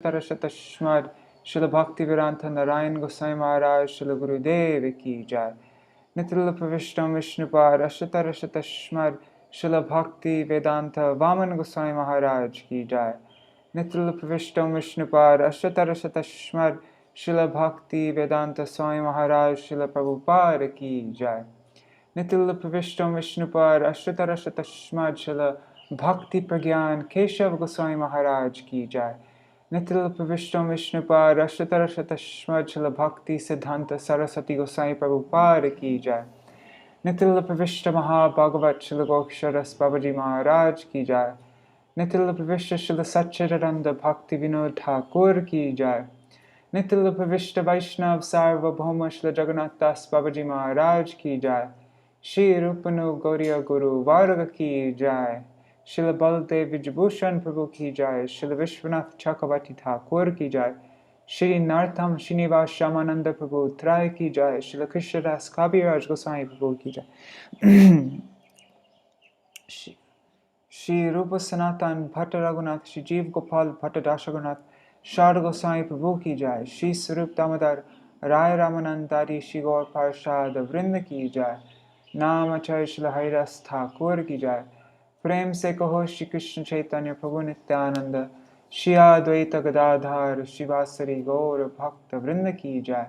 Tashmad Śrīla Bhaktivedānta Nārāyaṇa Gosvāmī Mahārāja Śrīla Gurudeva ki jai. Nitrila Pravishtam Vishnupad Tashmad Śrīla Bhaktivedānta Vāmana Gosvāmī Mahārāja ki jai. Nitrila Pravishtam Vishnupad Tashmad Śrīla Bhaktivedānta Swāmī Mahārāja Śrīla Prabhupada ki jai. Nitrila Pravishtam Vishnupad Tashmad Śrīla Bhakti Pragyan Keshav Gosvāmī Mahārāja ki jai. Nitrila Pravishtam Vishnupad Tashmad Śrīla Bhakti Siddhanta Saraswati Gosvāmī Prabhupada ki jai. Nitrila Pravishta Mahabhagavat Śrīla Goksharas Babaji Maharaj ki jai. Nitrila Pravishta Śrīla Satchidananda Bhakti Vinod Thakur ki jai. Nitrila Pravishta Vaishnav Sarvabhauma Śrīla Jagannath Das Babaji Maharaj ki jai. Shri Rupanu Gauriya Guru Varga ki jai. Śrīla Baldev Vijabhushan Prabhu ki jai. Śrīla Vishwanath Chakravarti Thakur ki jai. Shri Nartam Srinivas Shamananda Prabhu Trai ki jai. Śrīla Krishnadas Kaviraj Goswami Prabhu ki jai. Shri Rupa Sanatan Bhatta Raghunath Shri Jeev Gopal Bhatta Dashagunath Shara Goswami Prabhu ki jai. Shri Sarup Damodar Rai Ramanandari Shri Gaur Parshad Vrinda ki jai. Namacharya Śrīla Haridas Thakur ki jai. Prem se kaho Shri Krishna Chaitanya Prabhu Nityananda Shri Advaita Gadadhar Shivasari Gaur Bhakta Vrinda ki jai.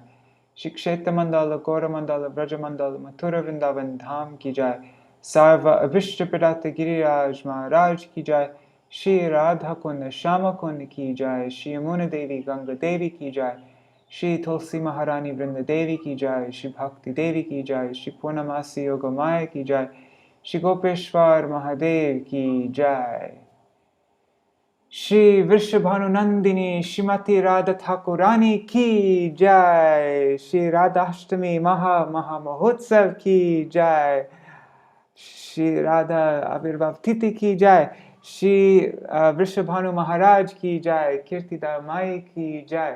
Shri Kshetra Mandala Gaura Mandala Vraja Mandala Mathura Vrindavan Dham ki jai. Sarva Abhishta Pradata Giriraj Maharaj ki jai. Shri Rādhā Kunda Shama Kunda ki jai. Shri Yamuna Devi Ganga Devi ki jai. Shri Tulsi Maharani Vrinda Devi ki jai. Shri Bhakti Devi ki jai. Shri Purnamasi Yogamaya ki jai. Shri Gopeshwar Mahadev ki jai. Shri Vrishabhanu Nandini Śrīmati Rādhā Thakurani ki jai. Shri Radhashtami Maha Mahotsav ki jai. Shri Rādhā Avirbhav Titi ki jai. Shri Vrishabhanu Maharaj ki jai. Kirtidar Mai ki jai.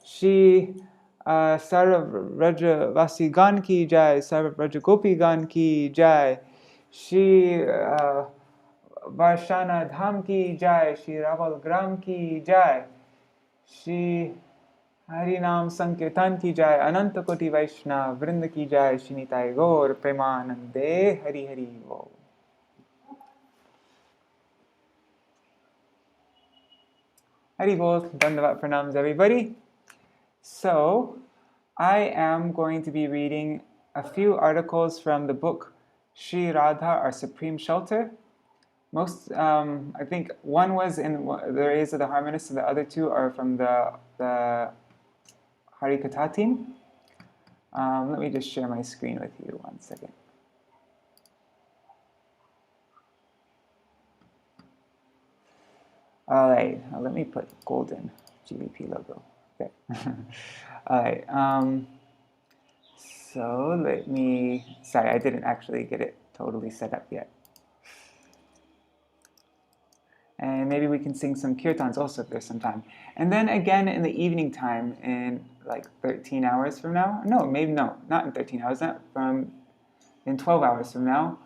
Shri Sarva Raja Vasigan ki jai. Sarva Raja Gopigan ki jai. Shri Varshana Dham ki jai. Shri Raval Gram ki jai. Shri Harinam Sankirtan ki jai. Ananta Koti Vaishnav Vrinda ki jai. Shri Nitai Gaur Premanande Hari Hari Bol. Hari Bol, Dandavat Pranams everybody. So, I am going to be reading a few articles from the book Sri Rādhā, Our Supreme Shelter. Most, I think one was in the Rays of the Harmonists, and the other two are from the Harikatha team. Let me just share my screen with you 1 second. All right, let me put golden GBP logo. Okay. All right. So let me. Sorry, I didn't actually get it totally set up yet. And maybe we can sing some kirtans also if there's some time. And then again in the evening time, in like 13 hours from now. No, maybe no, not in 13 hours. Not in 12 hours from now.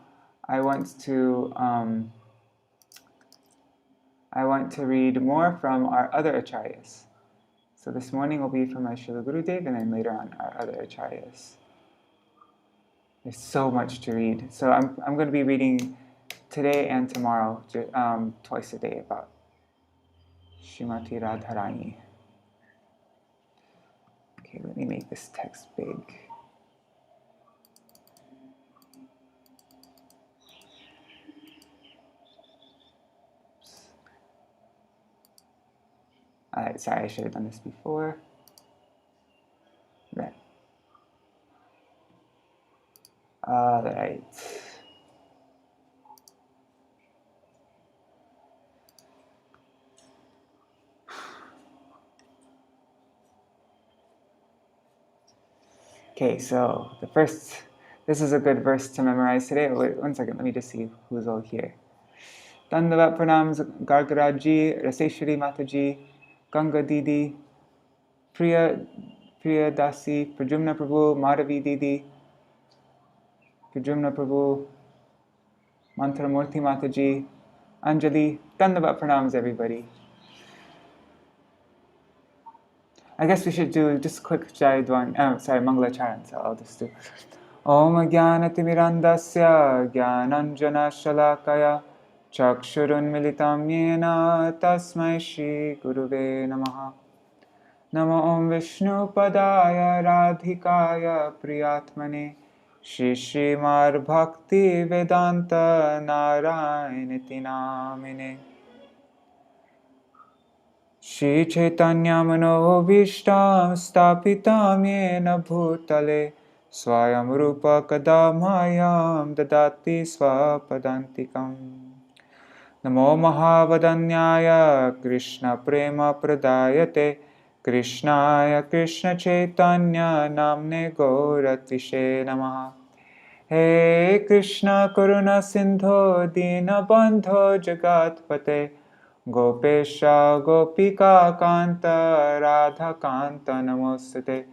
I want to read more from our other acharyas. So this morning will be from my Śrīla Gurudeva, and then later on our other acharyas. There's so much to read. So I'm going to be reading today and tomorrow, twice a day, about Śrīmati Radharani. Okay, let me make this text big. Alright, sorry, I should have done this before. Right. Alright. Okay, so this is a good verse to memorize today. Wait, 1 second, let me just see who's all here. Dandavat Pranams, Gargaraji, Raseshwari Mataji, Ganga Didi, Priya Dasi, Prajumna Prabhu, Madhavi Didi, Prajumna Prabhu, Mantramurti Mataji, Anjali, Dandavat Pranams everybody. I guess we should do just quick Jayadwan, Mangalacharan, so I'll just do. Om Jnanatimirandasya Jnananjana Shalakaya Chakshurun Militam Yena Tasmai Shri Guruve Namaha. Namo Om Vishnu Padaya Rādhikāya Priyatmane Śrīmad Bhaktivedānta Nārāyaṇiti Namine Shri Chaitanya Mano Vishtam Stapitam Yena Bhutale Swayam Rupa Kadamhayam Dadati Svapadantikam Namo Mahavadanyaya Krishna Prema Pradayate Krishnaya Krishna Chaitanya Namne Gauratishe Namaha He Krishna Karuna Sindho Dina Bandho Jagatpate Gopesha Gopika Kanta Radha Kanta Namostate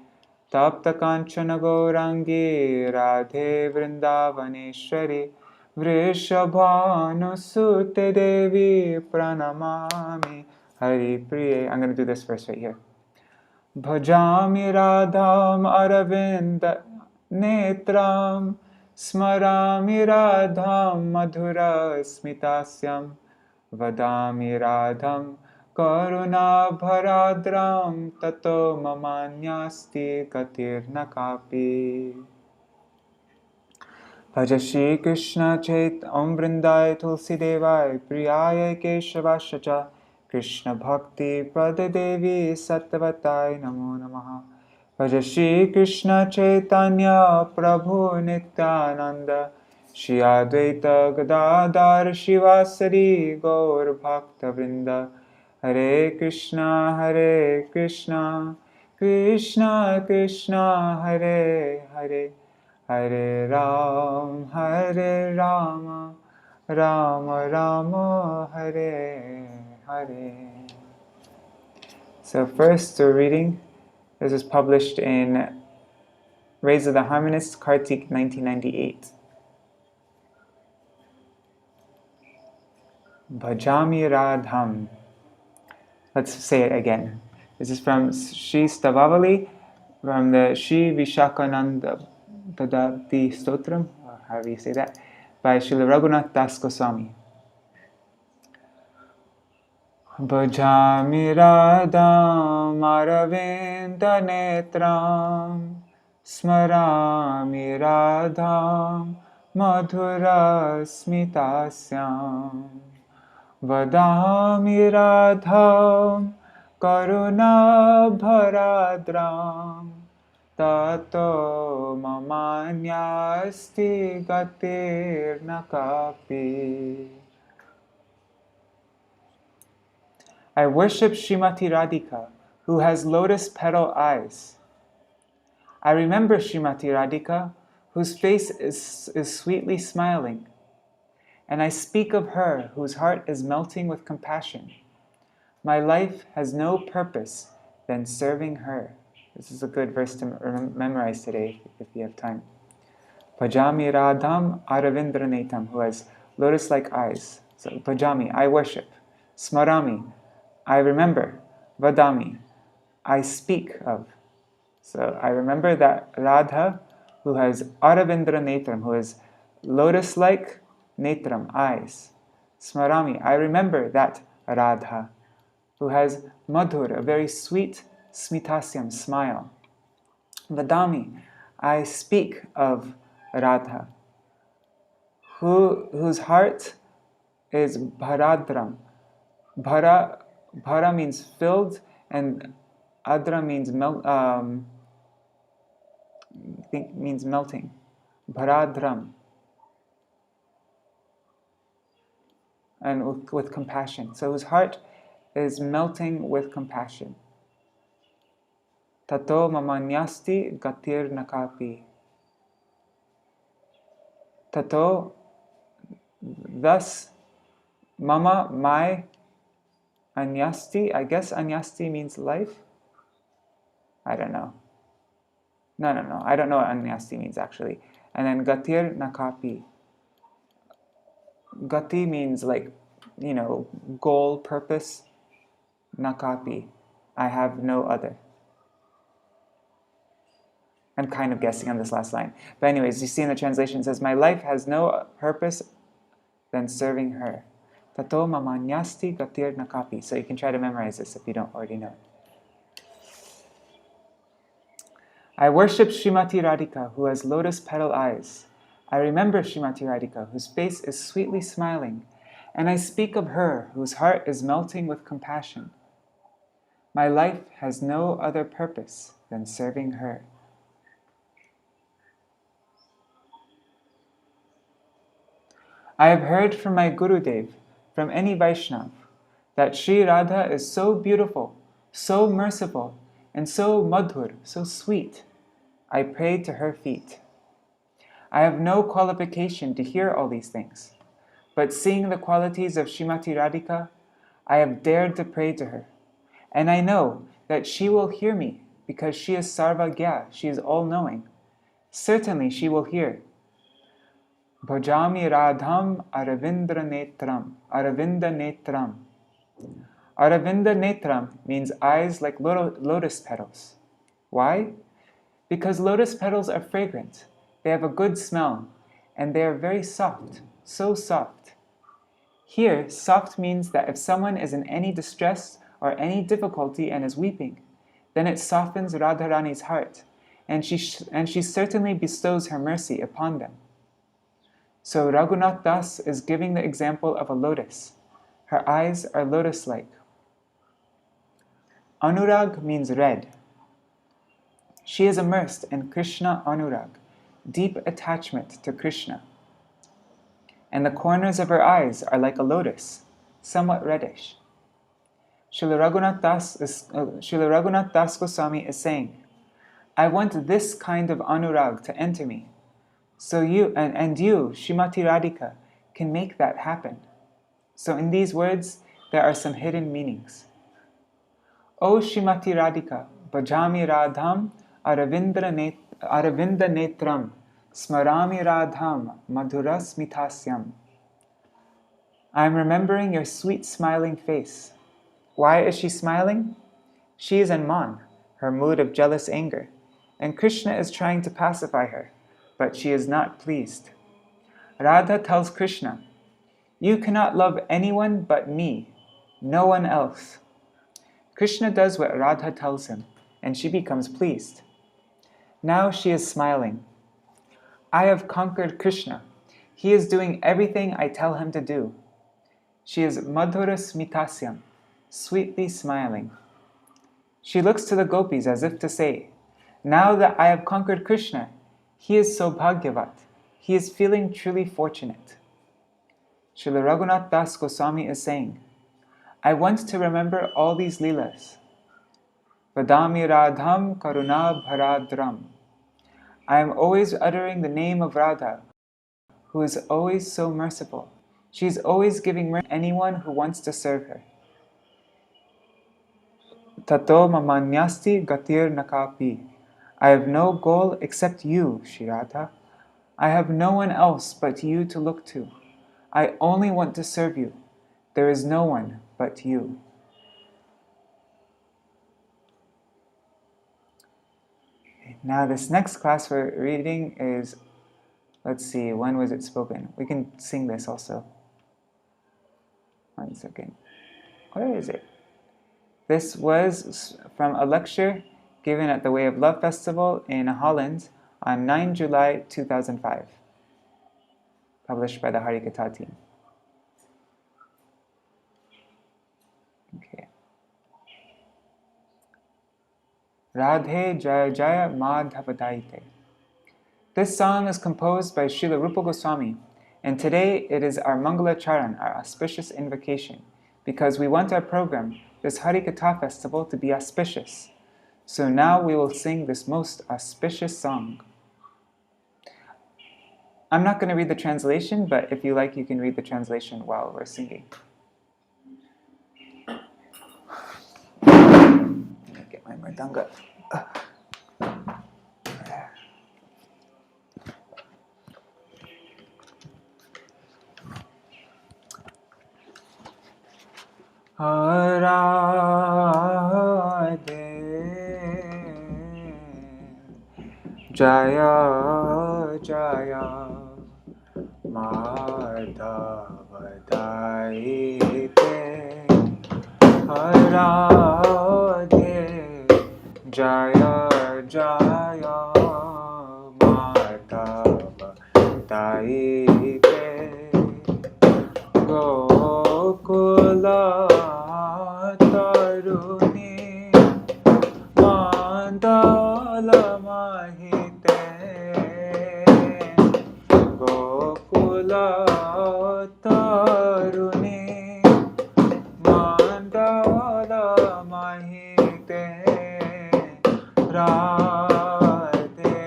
Tapta Kanchana Gaurangi Radhe Vrindavaneshwari Vrishabhanusute Devi Pranamami Hari Priye. I'm going to do this verse right here. Bhajami Radham Aravind Netram Smarami Radham Madhura Smitasyam Vadami Radham Karuna Bharadram Tato Mamanyasti Katirna Kapi Bhaja Shri Krishna Chait Om Vrindai Tulsi Devai Priyaya Keshavashacha Krishna Bhakti Pradadevi Sattvatai Namo Namaha Bhaja Shri Krishna Chaitanya Prabhu Nityananda Shri Advaita Gadadhar Shivasari Gaur Bhakta Vrinda Hare Krishna Krishna Krishna Hare Hare Hare Rama Rama Rama Hare Hare. So first we're reading, this was published in Rays of the Harmonists, Kartik 1998. Bhajami Radham. Let's say it again. This is from Sri Stavavali, from the Sri Vishakananda Tadati Stotram, or however you say that, by Srila Raghunath Das Goswami. Bhajami Radham Aravinda Netram Smarami Radham Madhura Smitasyam Vadami Radham Karuna Bharadram Tato Mamanyasti Gatirna Kapi. I worship Śrīmatī Rādhikā, who has lotus petal eyes. I remember Śrīmatī Rādhikā, whose face is sweetly smiling. And I speak of her, whose heart is melting with compassion. My life has no purpose than serving her. This is a good verse to memorize today, if you have time. Bhajami Radham Aravindranetam, who has lotus-like eyes. So, Bhajami, I worship. Smarami, I remember. Vadami, I speak of. So I remember that Rādhā, who has Aravindra Netram, who has lotus-like Netram, eyes. Smarami, I remember that Rādhā, who has Madhur, a very sweet Smitasyam, smile. Vadami, I speak of Rādhā, whose heart is Bharadram. Bhara means filled, and Adra means means melting. Bharadram. And with compassion. So his heart is melting with compassion. Tato mamanyasti gatir nakapi. Tato, thus, mama, my, anyasti, I guess anyasti means life? I don't know. No. I don't know what anyasti means actually. And then gatir nakapi. Gati means goal, purpose. Nakapi, I have no other. I'm kind of guessing on this last line. But anyways, you see in the translation, it says, my life has no purpose than serving her. Tato mamanyasti gatir nakapi. So you can try to memorize this if you don't already know it. I worship Śrīmati Rādhikā, who has lotus petal eyes. I remember Śrīmati Rādhikā, whose face is sweetly smiling. And I speak of her, whose heart is melting with compassion. My life has no other purpose than serving her. I have heard from my Gurudeva, from any Vaishnav, that Sri Rādhā is so beautiful, so merciful, and so madhur, so sweet. I pray to her feet. I have no qualification to hear all these things, but seeing the qualities of Śrīmati Rādhikā, I have dared to pray to her. And I know that she will hear me, because she is sarvagya, she is all-knowing. Certainly she will hear. Bhajami Radham Aravindra Netram. Aravinda Netram. Aravinda Netram means eyes like lotus petals. Why? Because lotus petals are fragrant. They have a good smell, and they are very soft, so soft. Here, soft means that if someone is in any distress or any difficulty and is weeping, then it softens Radharani's heart, and she certainly bestows her mercy upon them. So Raghunath Das is giving the example of a lotus. Her eyes are lotus-like. Anurag means red. She is immersed in Krishna Anurag, deep attachment to Krishna. And the corners of her eyes are like a lotus, somewhat reddish. Srila Raghunath Das Goswami is saying, I want this kind of anurag to enter me. So you, Śrīmati Rādhikā, can make that happen. So in these words, there are some hidden meanings. O Śrīmati Rādhikā, bhajami Rādham aravinda netram, smarami Rādham madhurasmitasyam. I am remembering your sweet smiling face. Why is she smiling? She is in man, her mood of jealous anger, and Krishna is trying to pacify her, but she is not pleased. Rādhā tells Krishna, you cannot love anyone but me, no one else. Krishna does what Rādhā tells him, and she becomes pleased. Now she is smiling. I have conquered Krishna. He is doing everything I tell him to do. She is madhurasmitasyam, sweetly smiling. She looks to the gopis as if to say, now that I have conquered Krishna, he is so bhagyavat. He is feeling truly fortunate. Srila Raghunath Das Goswami is saying, I want to remember all these leelas. Vadami Radham Karuna Bharadram. I am always uttering the name of Rādhā, who is always so merciful. She is always giving mercy to anyone who wants to serve her. Tato mamanyasti gatir nakapi. I have no goal except you, Shri Rādhā. I have no one else but you to look to. I only want to serve you. There is no one but you. Now this next class we're reading is, let's see, when was it spoken? We can sing this also. 1 second. Where is it? This was from a lecture given at the Way of Love Festival in Holland on 9 July 2005, published by the Rādhikā team. Okay. Rādhe Jaya Jaya Madhavadaite. This song is composed by Srila Rupa Goswami, and today it is our Mangala Charan, our auspicious invocation, because we want our program, this Rādhikā festival, to be auspicious. So now we will sing this most auspicious song. I'm not going to read the translation, but if you like, you can read the translation while we're singing. Get my mridanga. Radhe Jaya Jaya Madhava Daite Radhe Jaya Jaya Madhava Daite Gokula Taruni Mandala Mahite Gokula Taruni Mandala Mahite Radhe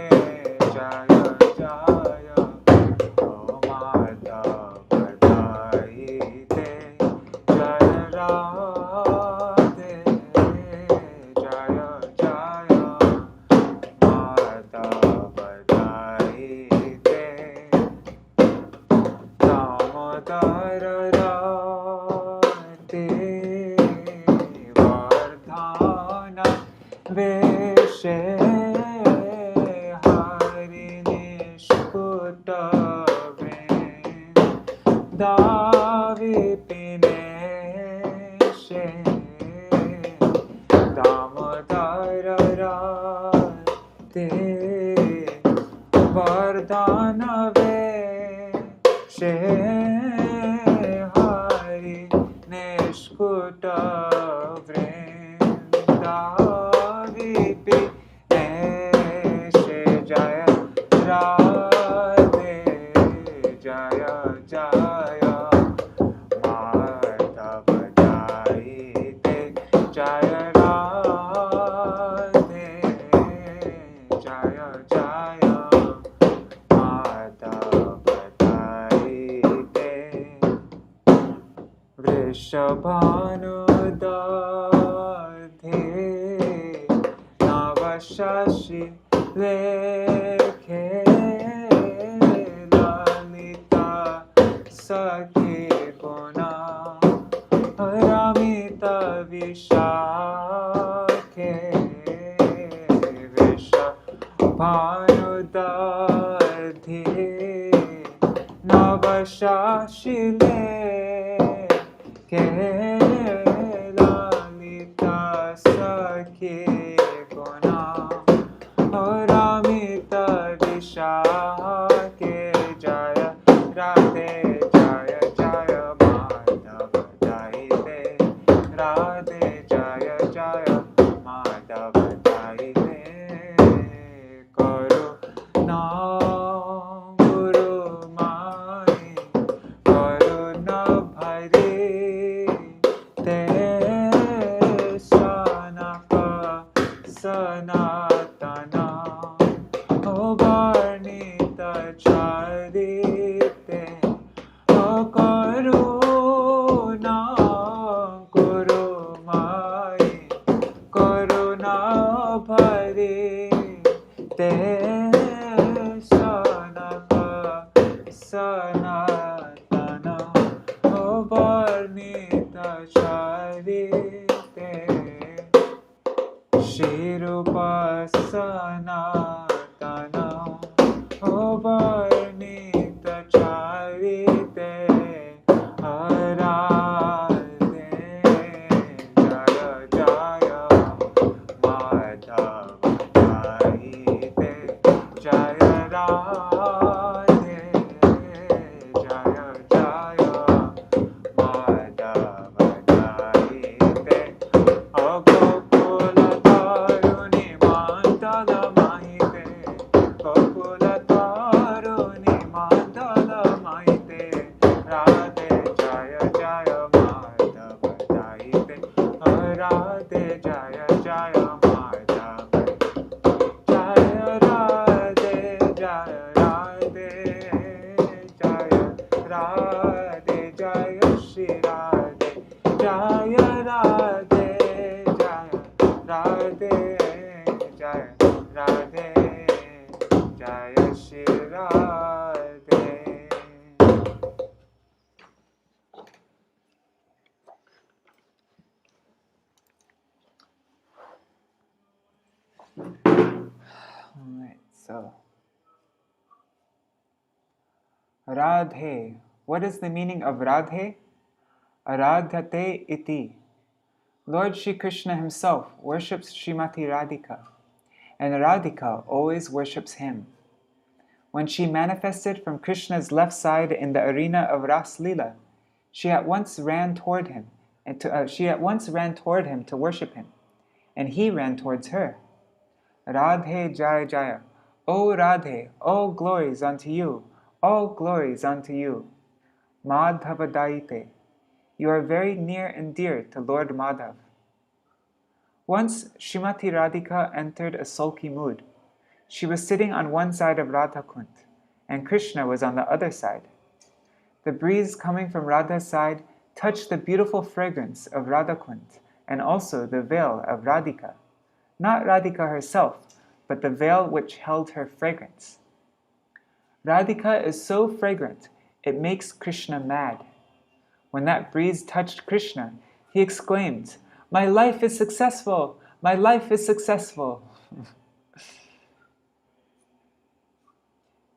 Jaya Jaya O Madhava Daite Jaya Radhe Jaya Jaya Madhava Daite Damodara Radhe Vardhana Veshe Hari Nishkuta Vrindavipineshe Damodara Radhe Vardhana Veshe Hari Nishkuta Vrindavipineshe Jaya Radhe Jaya Jaya Madhava Daite Jaya Radhe Jaya Jaya Madhava Daite Vrishabhanudadhe Navashashi Lekhe Lalita Sakhi Guna Ramita Vishakhe Vrishabhanudadhe Navashashi Lekhe Lalita Sakhi Guna Ramita Vishakhe Jaya Radhe Jaya Jaya Madhava Daite Radhe Jaya Jaya Madhava Daite Karuna Guru Mai Karuna Bhari Te Sanaka Sanatana Varnita Charite Karuna Guru Mai Karuna Bhari Te Sanaka Sanatana Varnita Charite Shirupa Sanatana Varnita Charite Radhe Jaya Jaya Madhava Daite Jaya Radhe Jaya Jaya Madhava Daite Gokula Taruni Mandala Mahite Gokula Taruni Mandala Mahite Radhe Jaya Jaya Madhava Daite Radhe Jaya Jaya Madhava Jaya Radhe Jaya Radhe Jaya Radhe Jaya Shri Radhe Jaya Radhe Jaya Radhe Jaya Radhe Jaya Shri Radhe. Alright, So, Rādhe. What is the meaning of Rādhe? Aradhate iti. Lord Shri Krishna himself worships Śrīmati Rādhikā, and Rādhikā always worships him. When she manifested from Krishna's left side in the arena of Ras Lila, she at once ran toward him to worship him, and he ran towards her. Radhe Jaya Jaya. O Radhe, all glories unto you, all glories unto you. Madhavadaite. You are very near and dear to Lord Madhav. Once Śrīmati Rādhikā entered a sulky mood. She was sitting on one side of Rādhā Kund, and Krishna was on the other side. The breeze coming from Radha's side touched the beautiful fragrance of Rādhā Kund and also the veil of Rādhikā. Not Rādhikā herself, but the veil which held her fragrance. Rādhikā is so fragrant, it makes Krishna mad. When that breeze touched Krishna, he exclaimed, "My life is successful! My life is successful!"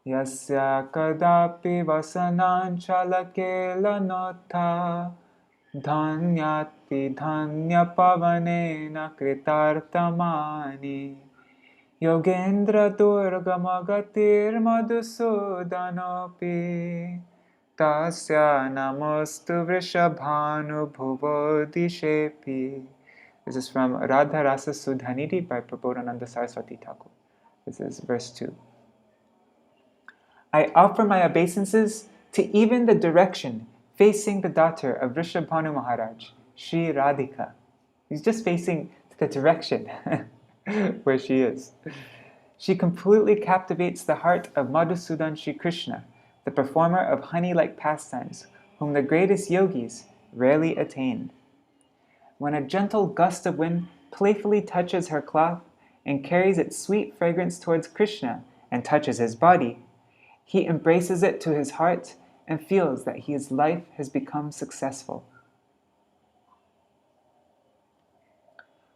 Yasya kadapi vasananchalakelanotha dhanyati dhanya pavanena kritartamani yogendra durgamagatir madhusudanopi tasya namostu vrishabhanu bhuvo dishepi. This is from Rādhā Rasa Sudhanidhi by Prabodhananda Saraswati Thakur. This is verse 2. I offer my obeisances to even the direction facing the daughter of Vrishabhanu Mahārāja, Shri Rādhikā. He's just facing the direction where she is. She completely captivates the heart of Madhusudan Shri Krishna, the performer of honey-like pastimes, whom the greatest yogis rarely attain. When a gentle gust of wind playfully touches her cloth and carries its sweet fragrance towards Krishna and touches his body, he embraces it to his heart and feels that his life has become successful.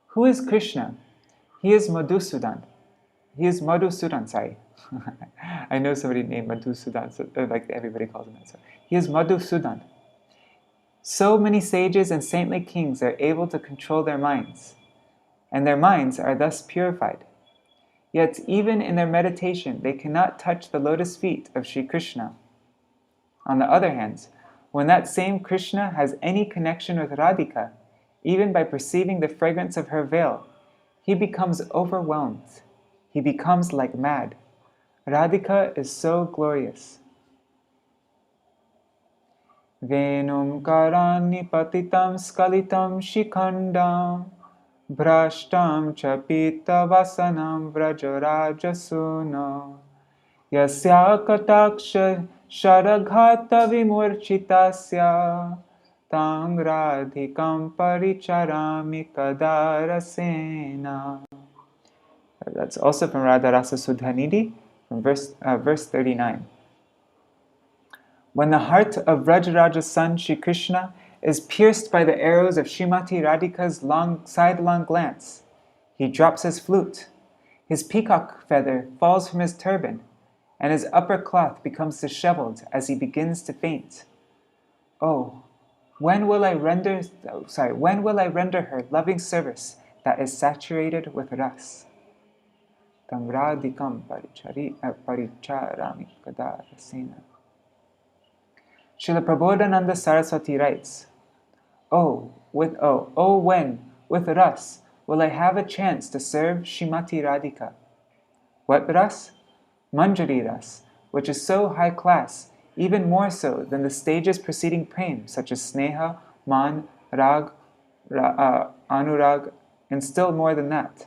Who is Krishna? He is Madhusudan. Sorry. I know somebody named Madhusudan, so like everybody calls him that. So he is Madhusudan. So many sages and saintly kings are able to control their minds, and their minds are thus purified. Yet even in their meditation, they cannot touch the lotus feet of Sri Krishna. On the other hand, when that same Krishna has any connection with Rādhikā, even by perceiving the fragrance of her veil, he becomes overwhelmed. He becomes like mad. Rādhikā is so glorious. Venum karani patitam skalitam shikhandam Bhrashtam chapita vasanam vrajorajasuno Yasya kataksha sharaghata vimurchitasya Tang radhikam paricharami kadarasena. That's also from Rādhā Rasa Sudhanidhi, from verse 39. When the heart of Vrajaraja's son Shri Krishna is pierced by the arrows of Śrīmati Rādhikā's sidelong glance, he drops his flute, his peacock feather falls from his turban, and his upper cloth becomes disheveled as he begins to faint. Oh, when will I render her loving service that is saturated with ras? Tam radhikam paricharami kadarasena. Srila Prabodhananda Saraswati writes, when, with ras, will I have a chance to serve Śrīmati Rādhikā? What ras? Manjari ras, which is so high class, even more so than the stages preceding prem, such as sneha, man, rag, anurag, and still more than that.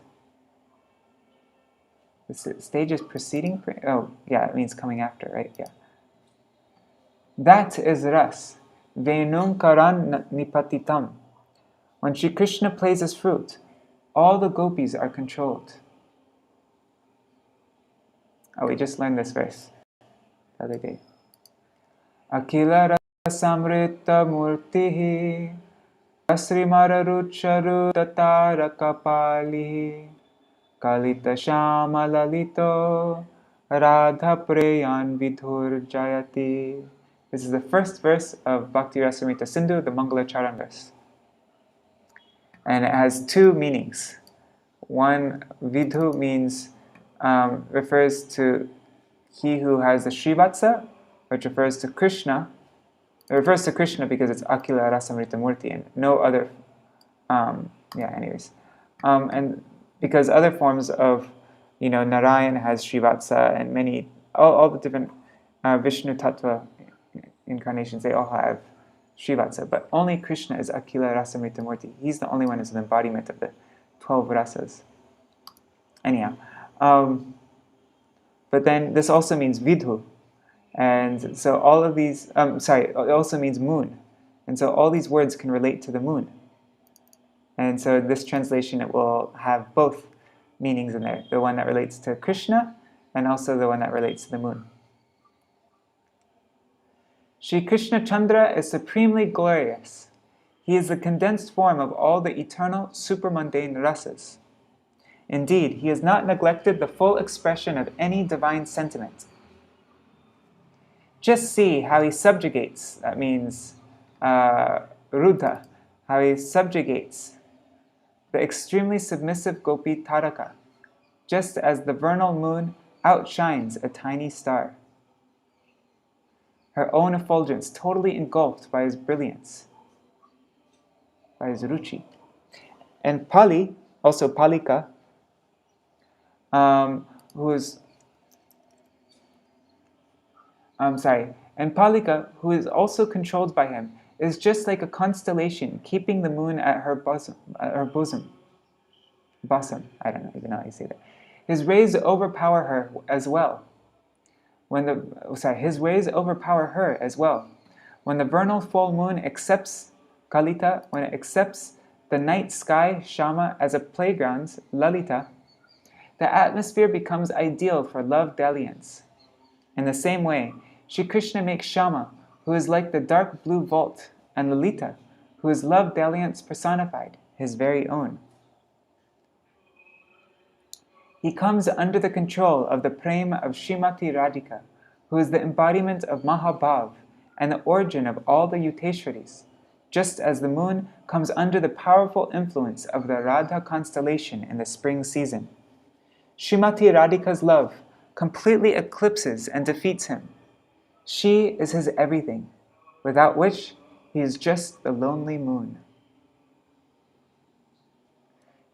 The stages preceding prem? Oh, yeah, it means coming after, right? Yeah. That is ras, venum karan nipatitam. When Shri Krishna plays his flute, all the gopis are controlled. Oh, we just learned this verse the other day. Akila rasamrita murtihi asrimara rucharu tatara kapalihi kalita shama lalito Rādhā Preyan Vidhur Jayati. This is the first verse of Bhakti Rasamrita Sindhu, the Mangalacharan verse. And it has two meanings. One, Vidhu means, refers to he who has the Srivatsa, which refers to Krishna. It refers to Krishna because it's Akila Rasamrita Murti and no other, and because other forms of, Narayan has Srivatsa and many, all the different Vishnu Tattva incarnations, they all have Srivatsa, but only Krishna is Akila Rasamrita Murti. He's the only one who's an embodiment of the 12 rasas. Anyhow, but then this also means Vidhu, and so all of these, it also means moon, and so all these words can relate to the moon. And so this translation, it will have both meanings in there, the one that relates to Krishna and also the one that relates to the moon. Shri Krishna Chandra is supremely glorious. He is the condensed form of all the eternal supermundane rasas. Indeed, he has not neglected the full expression of any divine sentiment. Just see how he subjugates, that means Rudha, how he subjugates the extremely submissive Gopi Taraka, just as the vernal moon outshines a tiny star. Her own effulgence totally engulfed by his brilliance, by his ruchi. And Pali, also Palika, and Palika, who is also controlled by him, is just like a constellation keeping the moon at her bosom. Bosom. I don't even know how you say that. His rays overpower her as well. His rays overpower her as well. When the vernal full moon accepts Kalita, when it accepts the night sky, Shama, as a playground, Lalita, the atmosphere becomes ideal for love dalliance. In the same way, Shri Krishna makes Shama, who is like the dark blue vault, and Lalita, who is love dalliance personified, his very own. He comes under the control of the prema of Śrīmatī Rādhikā, who is the embodiment of Mahabhav and the origin of all the Yuteshwaris, just as the moon comes under the powerful influence of the Rādhā constellation in the spring season. Śrīmatī Rādhikā's love completely eclipses and defeats him. She is his everything, without which he is just the lonely moon.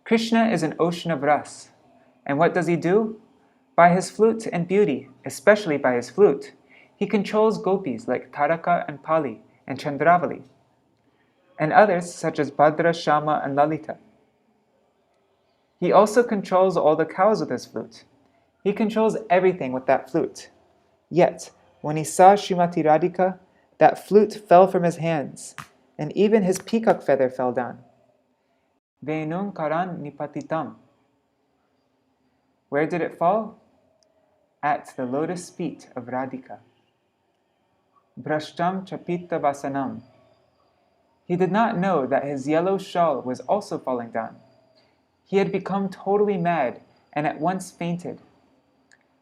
Krishna is an ocean of ras, and what does he do? By his flute and beauty, especially by his flute, he controls gopis like Taraka and Pali and Chandravali, and others such as Bhadra, Shama, and Lalita. He also controls all the cows with his flute. He controls everything with that flute. Yet, when he saw Śrīmatī Rādhikā, that flute fell from his hands, and even his peacock feather fell down. Venum karan nipatitam. Where did it fall? At the lotus feet of Rādhikā. Brashtam chapita vasanam. He did not know that his yellow shawl was also falling down. He had become totally mad and at once fainted.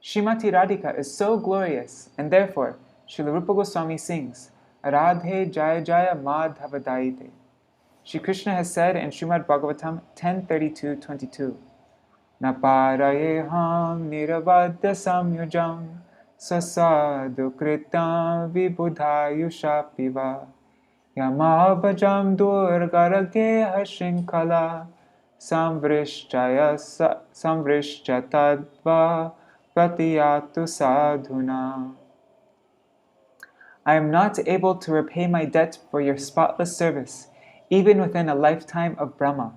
Śrīmatī Rādhikā is so glorious, and therefore Srila Rupa Gosvāmī sings, Rādhe Jaya Jaya Madhavadayite. Shri Krishna has said in Śrīmad Bhagavatam 10:32-22, Naparayeham niravadya samyujam sasadu kritam vibudhayushapiva yamabhajam durgarageha shrinkala samvrishchatadva pratiyatu sadhuna. I am not able to repay my debt for your spotless service, even within a lifetime of Brahma.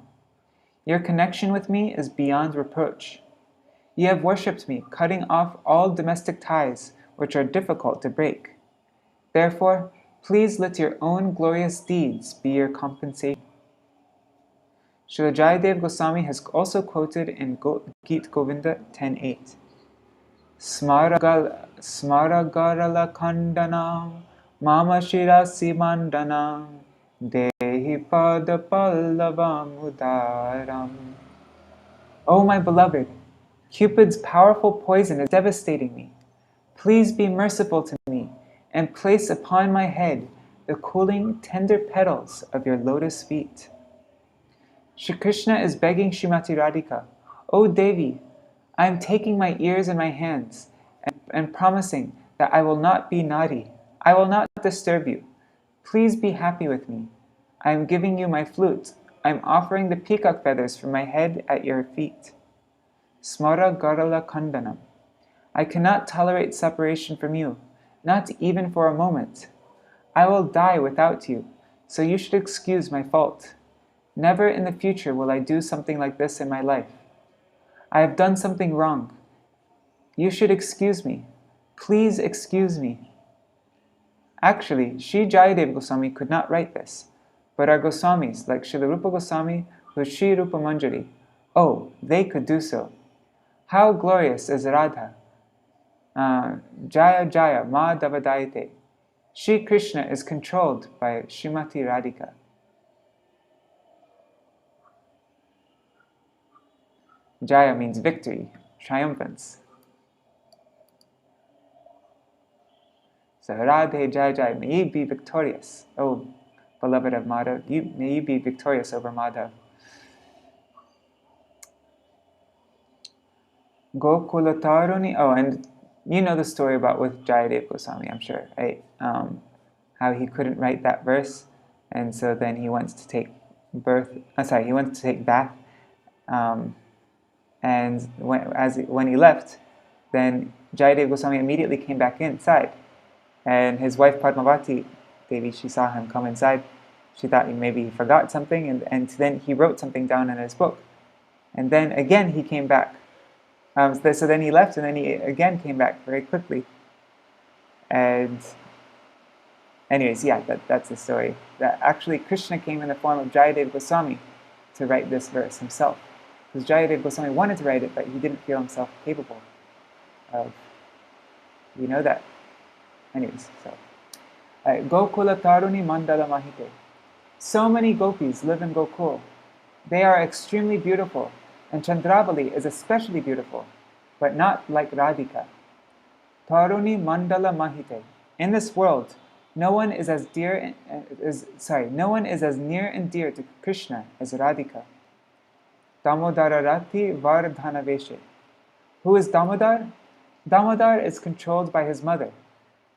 Your connection with me is beyond reproach. You have worshipped me, cutting off all domestic ties, which are difficult to break. Therefore, please let your own glorious deeds be your compensation. Srila Jayadev Goswami has also quoted in Gita Govinda 10.8, Smaragarala Kandanam Mama Shirasi Mandanam Dehi Pada Pallavam Udaram. O my beloved, Cupid's powerful poison is devastating me. Please be merciful to me and place upon my head the cooling, tender petals of your lotus feet. Shri Krishna is begging Śrīmati Rādhikā, O Devi, I am taking my ears in my hands and promising that I will not be naughty. I will not disturb you. Please be happy with me. I am giving you my flute. I am offering the peacock feathers from my head at your feet. Smara Garala Kandanam. I cannot tolerate separation from you, not even for a moment. I will die without you, so you should excuse my fault. Never in the future will I do something like this in my life. I have done something wrong. You should excuse me. Please excuse me. Actually, Sri Jayadev Goswami could not write this, but our Goswamis, like Srila Rupa Goswami, who is Sri Rupa Manjari, they could do so. How glorious is Rādhā! Jaya Jaya Madhavadayate. Shri Krishna is controlled by Śrīmati Rādhikā. Jaya means victory, triumphance. So Radhe Jaya Jaya, may you be victorious, O beloved of Madhav, may you be victorious over Madhav. Gokula Taruni, and you know the story about with Jayadev Goswami, I'm sure, right? How he couldn't write that verse, and so then he wants to take bath, and when he left, then Jayadev Goswami immediately came back inside, and his wife Padmavati Devi, she saw him come inside. She thought maybe he forgot something, and then he wrote something down in his book, and then again he came back. So then he left, and then he again came back very quickly. And anyways, that's the story. That actually Krishna came in the form of Jayadev Goswami to write this verse himself. Because Jayadev Goswami wanted to write it, but he didn't feel himself capable of, that. Anyways, so. Gokula Taruni Mandala Mahite. So many gopis live in Gokul. They are extremely beautiful, and Chandravali is especially beautiful, but not like Rādhikā. Taruni Mandala Mahite. In this world, no one is as near and dear to Krishna as Rādhikā. Damodara Rati Vardhanaveshe. Who is Damodar? Damodar is controlled by his mother,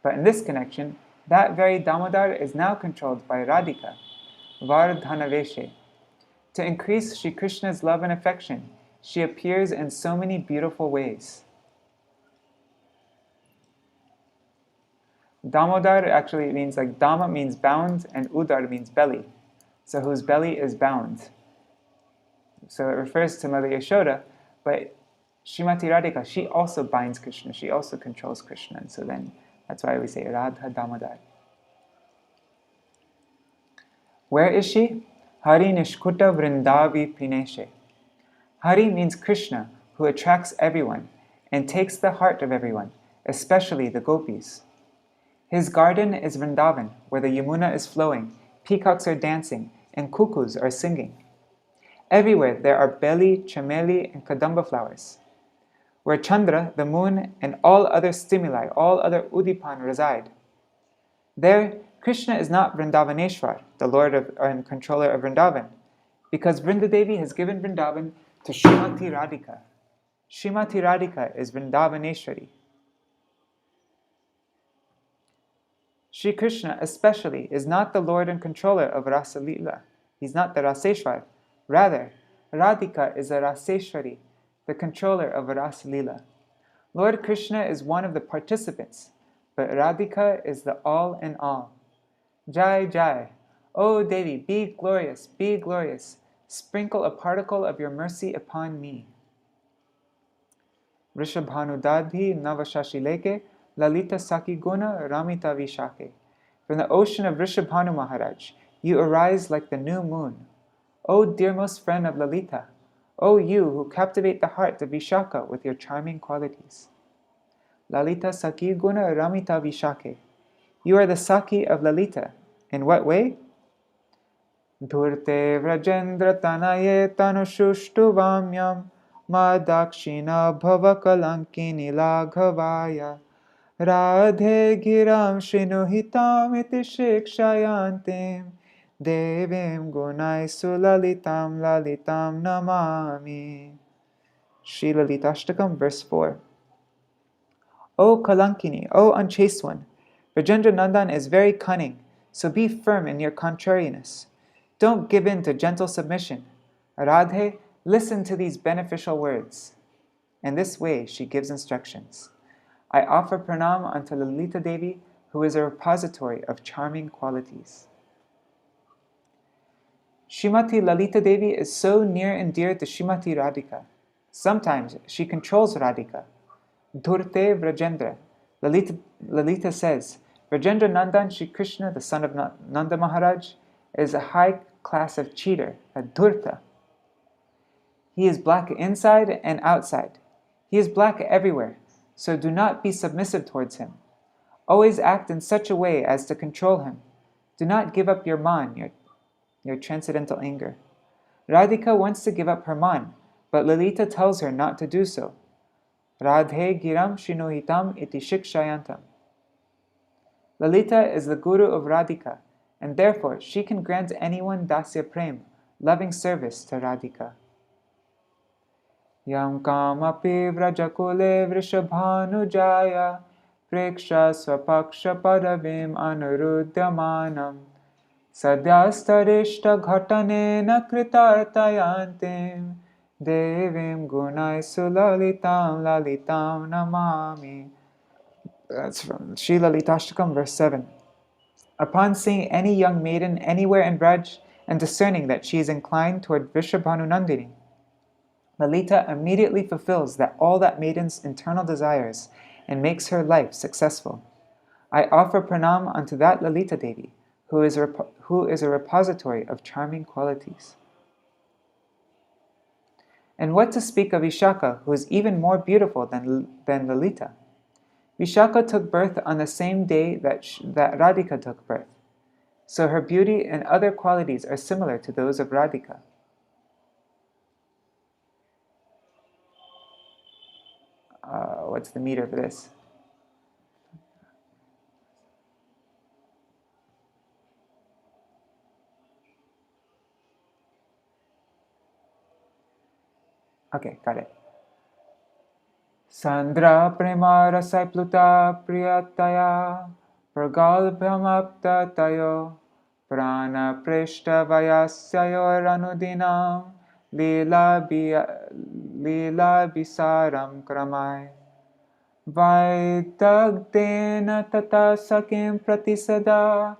but in this connection, that very Damodar is now controlled by Rādhikā, Vardhanaveshe. To increase Shri Krishna's love and affection, she appears in so many beautiful ways. Damodar actually means Dama means bound, and Udar means belly. So whose belly is bound. So it refers to Mother Yashoda, but Śrīmati Rādhikā, she also binds Krishna, she also controls Krishna, and so then that's why we say Rādhā Damodar. Where is she? Hari Nishkuta Vrindavi Pineshe. Hari means Krishna, who attracts everyone and takes the heart of everyone, especially the gopis. His garden is Vrindavan, where the Yamuna is flowing, peacocks are dancing, and cuckoos are singing. Everywhere there are beli, chameli, and kadamba flowers. Where Chandra, the moon, and all other stimuli, all other udipan reside. There, Krishna is not Vrindavaneshwar, the Lord and controller of Vrindavan, because Vrindadevi has given Vrindavan to Śrīmati Rādhikā. Śrīmati Rādhikā is Vrindavaneshwari. Shri Krishna especially is not the Lord and controller of Rasa Lila. He's not the Raseshwar. Rather, Rādhikā is the Raseshwari, the controller of Rasa Lila. Lord Krishna is one of the participants, but Rādhikā is the all in all. Jai Jai, O Devi, be glorious, sprinkle a particle of your mercy upon me. Rishabhanudadhi Navashashileke Lalita Saki Guna Ramita Vishake. From the ocean of Rishabhanu Maharaj, you arise like the new moon. O dearmost friend of Lalita, O you who captivate the heart of Vishaka with your charming qualities. Lalita Saki Guna Ramita Vishake. You are the Saki of Lalita. In what way? Dhurte Vrajendra Tanaye Tanushushtu Vamyam madakshina bhavakalankini laghavaya Rādhe giram shrinuhitam iti shikshayantim devim gunai sulalitam lalitam namami. Sri Lalitāshtakam, verse 4. O Kalankini, O unchaste one, Brajendra Nandan is very cunning, so be firm in your contrariness. Don't give in to gentle submission. Radhe, listen to these beneficial words. In this way, she gives instructions. I offer pranam unto Lalita Devi, who is a repository of charming qualities. Śrīmati Lalita Devi is so near and dear to Śrīmati Rādhikā. Sometimes she controls Rādhikā. Dhurte Vrajendra. Lalita says, Vrajendra Nandan Shri Krishna, the son of Nanda Mahārāja, is a high class of cheater, a dhurta. He is black inside and outside. He is black everywhere, so do not be submissive towards him. Always act in such a way as to control him. Do not give up your man, your transcendental anger. Rādhikā wants to give up her man, but Lalita tells her not to do so. Rādhe giram shrinuhitam iti shikshayantam. Lalita is the guru of Rādhikā, and therefore she can grant anyone dasya prem, loving service to Rādhikā. Yam kamapi vrajakule vrishabhanujaya preksha swapaksha padavim anuruddhamanam sadyastarishta ghatanena kritartayantim devim gunai sulalitam lalitam namami. That's from Sri Lalitāshtakam, verse 7. Upon seeing any young maiden anywhere in Braj and discerning that she is inclined toward Vrishabhanu Nandini, Lalita immediately fulfills all that maiden's internal desires and makes her life successful. I offer pranam unto that Lalita Devi, who is a repository of charming qualities. And what to speak of Vishaka, who is even more beautiful than Lalita? Vishaka took birth on the same day that Rādhikā took birth, so her beauty and other qualities are similar to those of Rādhikā. What's the meter for this? Okay, got it. Sandra prema rasai pluta priyataya pragalbhamapta tayo prana preshta vayasyayor anudinam lila bisaram kramai vaidagdena tata sakim pratisada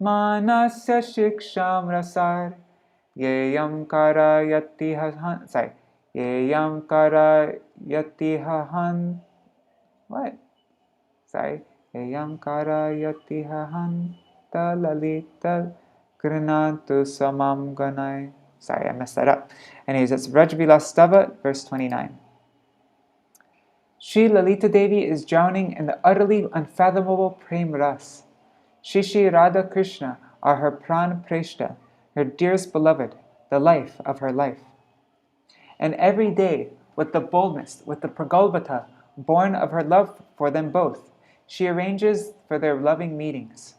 manasya shiksham rasar yeyam karayati hasan Yeyam karayatihahan. What? Sorry. Yeyam karayatihahan talalita grinantu samam ganai. Sorry, I messed that up. Anyways, that's Vrajvilastava, verse 29. Sri Lalita Devi is drowning in the utterly unfathomable prem ras. Shri Radha Krishna are her pran preshta, her dearest beloved, the life of her life. And every day, with the boldness, with the pragalbhata, born of her love for them both, she arranges for their loving meetings.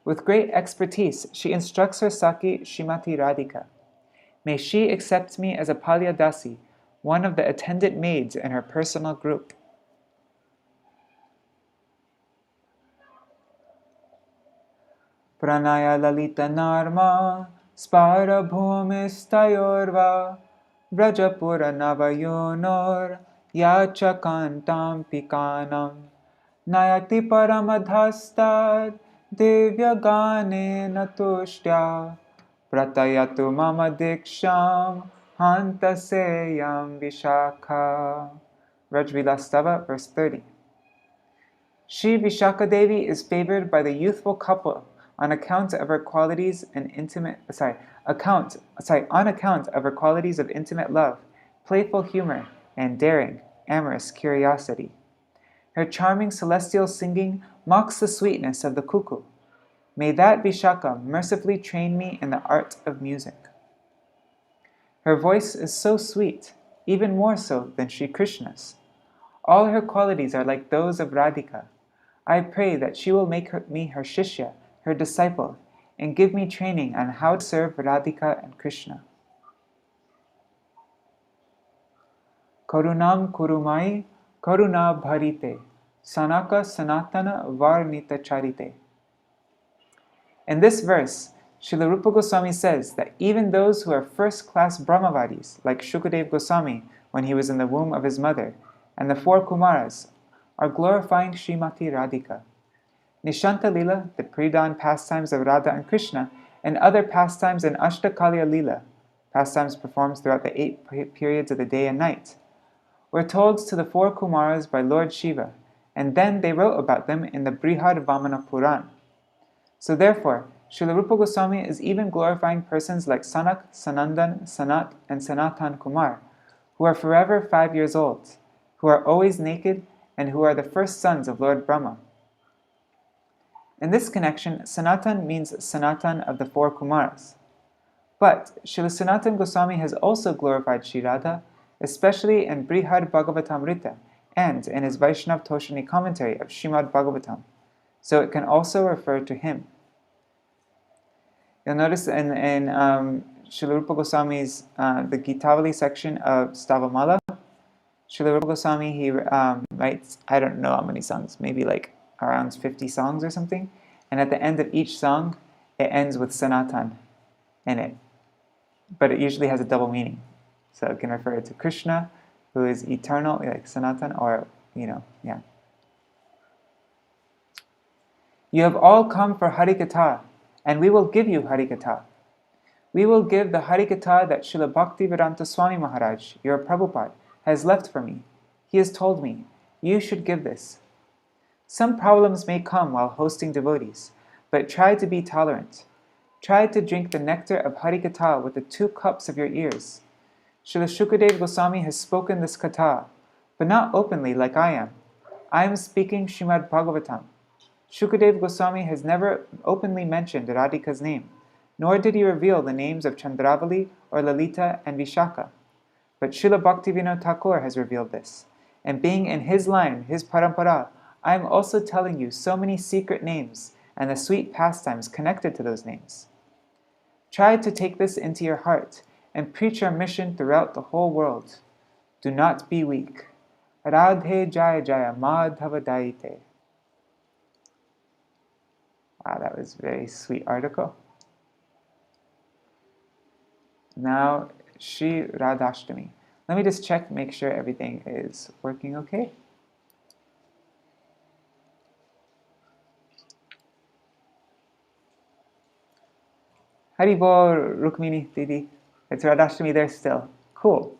With great expertise, she instructs her Saki Śrīmati Rādhikā. May she accept me as a Palyadasi, one of the attendant maids in her personal group. Pranaya lalita narma spara bhumistayorva Vrajapura navayonor yachakantam pikanam nayati paramadhastad divyagane natushtya pratayatu mama diksham hantaseyam vishakha. Vrajvilastava, verse 30. Shri Vishaka Devi is favored by the youthful couple on account of her qualities and on account of her qualities of intimate love, playful humor, and daring, amorous curiosity. Her charming celestial singing mocks the sweetness of the cuckoo. May that Vishaka mercifully train me in the art of music. Her voice is so sweet, even more so than Sri Krishna's. All her qualities are like those of Rādhikā. I pray that she will make me her Shishya, her disciple, and give me training on how to serve Rādhikā and Krishna. Karunam kurumai karuna bharite, sanaka sanatana varnita charite. In this verse, Srila Rupa Goswami says that even those who are first-class Brahmavadis, like Shukadeva Goswami when he was in the womb of his mother, and the four Kumaras, are glorifying Śrīmati Rādhikā. Nishanta Lila, the pre-dawn pastimes of Rādhā and Krishna, and other pastimes in Ashtakalya Lila, pastimes performed throughout the 8 periods of the day and night, were told to the four Kumaras by Lord Shiva, and then they wrote about them in the Brihad Vamana Puran. So therefore, Srila Rupa Goswami is even glorifying persons like Sanak, Sanandan, Sanat, and Sanatan Kumar, who are forever 5 years old, who are always naked, and who are the first sons of Lord Brahma. In this connection, Sanatan means Sanatan of the four Kumaras. But Srila Sanatan Goswami has also glorified Shri Rādhā, especially in Brihad Bhagavatamrita and in his Vaishnav Toshani commentary of Śrīmad Bhagavatam, so it can also refer to him. You'll notice in Srila Rupa Goswami's the Gitavali section of Stavamala, Srila Rupa Goswami, he writes, I don't know how many songs, maybe like around 50 songs or something, and at the end of each song, it ends with Sanatan in it, but it usually has a double meaning. So it can refer to Krishna, who is eternal, like Sanatan, or, yeah. You have all come for Harikatha, and we will give you Harikatha. We will give the Harikatha that Srila Bhaktivedānta Swami Mahārāja, your Prabhupada, has left for me. He has told me, you should give this. Some problems may come while hosting devotees, but try to be tolerant. Try to drink the nectar of Harikatha with the 2 cups of your ears. Srila Shukadeva Goswami has spoken this katha, but not openly like I am. I am speaking Śrīmad Bhagavatam. Shukadeva Goswami has never openly mentioned Rādhika's name, nor did he reveal the names of Chandravali or Lalita and Vishaka. But Srila Bhaktivedānta Thakur has revealed this, and being in his line, his parampara, I am also telling you so many secret names and the sweet pastimes connected to those names. Try to take this into your heart and preach our mission throughout the whole world. Do not be weak. Rādhe Jaya Jaya Madhava Daite. Wow, that was a very sweet article. Now, Shri Radhashtami. Let me just check, make sure everything is working okay. Hari Bol, Rukmini Didi. It's Radhashtami there still. Cool.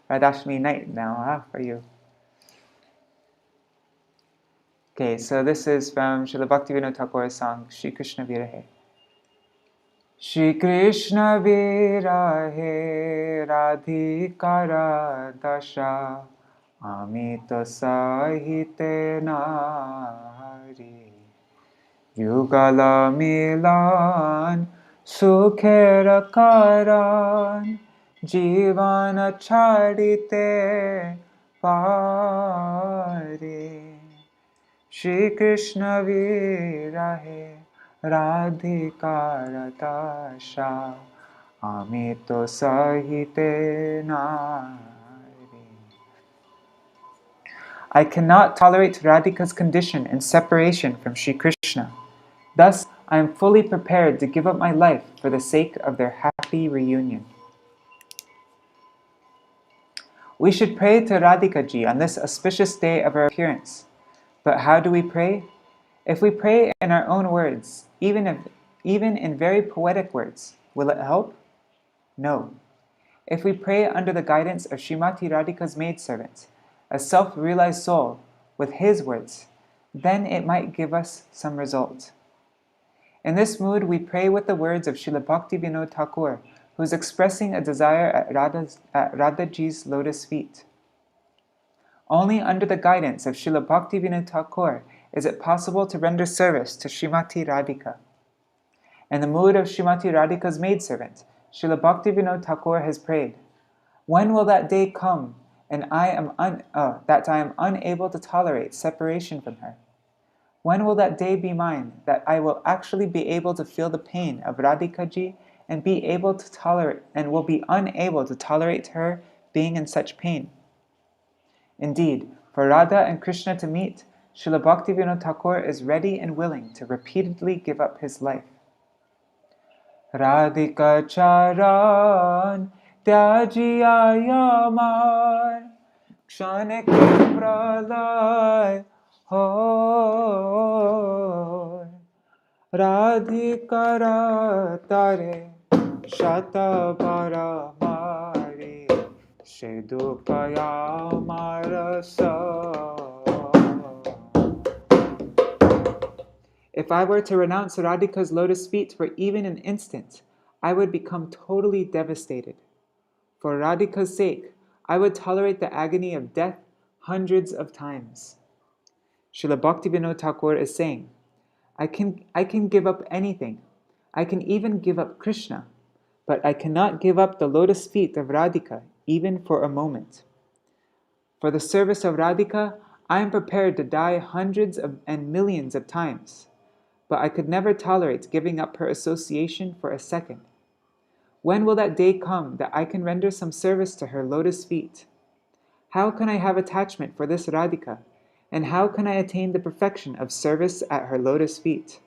Radhashtami night now, for you. Okay, so this is from Srila Bhaktivedānta Thakur's song, Shri Krishna Virahe. Shri Krishna Virahe Rādhikā Radhasha Amita Sahite Nari Yugala Milan Sukhera Karan Jivana Chadite Pare Shri Krishna Virahe Rādhikā Radhasha Amito Sahite Nari. I cannot tolerate Radhika's condition and separation from Shri Krishna. Thus, I am fully prepared to give up my life for the sake of their happy reunion. We should pray to Rādhika ji on this auspicious day of her appearance. But how do we pray? If we pray in our own words, even in very poetic words, will it help? No. If we pray under the guidance of Śrīmati Rādhika's maidservant, a self-realized soul, with his words, then it might give us some result. In this mood, we pray with the words of Srila Bhaktivedānta Thakur, who is expressing a desire at Radhaji's lotus feet. Only under the guidance of Srila Bhaktivedānta Thakur is it possible to render service to Śrīmati Rādhikā. In the mood of Śrīmati Rādhika's maidservant, Srila Bhaktivedānta Thakur has prayed, When will that day come and that I am unable to tolerate separation from her? When will that day be mine that I will actually be able to feel the pain of Rādhikā ji and will be unable to tolerate her being in such pain? Indeed, for Radha and Krishna to meet, Srila Bhaktivedānta Thakur is ready and willing to repeatedly give up his life. Rādhikā charan tyaji ayamar kshanik pralay hoy Rādhikā tare shata paramari shedupaya marasa. If I were to renounce Radhika's lotus feet for even an instant, I would become totally devastated. For Radhika's sake, I would tolerate the agony of death hundreds of times. Srila Bhaktivedānta Thakur is saying, I can give up anything. I can even give up Krishna, but I cannot give up the lotus feet of Rādhikā even for a moment. For the service of Rādhikā, I am prepared to die hundreds and millions of times, but I could never tolerate giving up her association for a second. When will that day come that I can render some service to her lotus feet? How can I have attachment for this Rādhikā, and how can I attain the perfection of service at her lotus feet?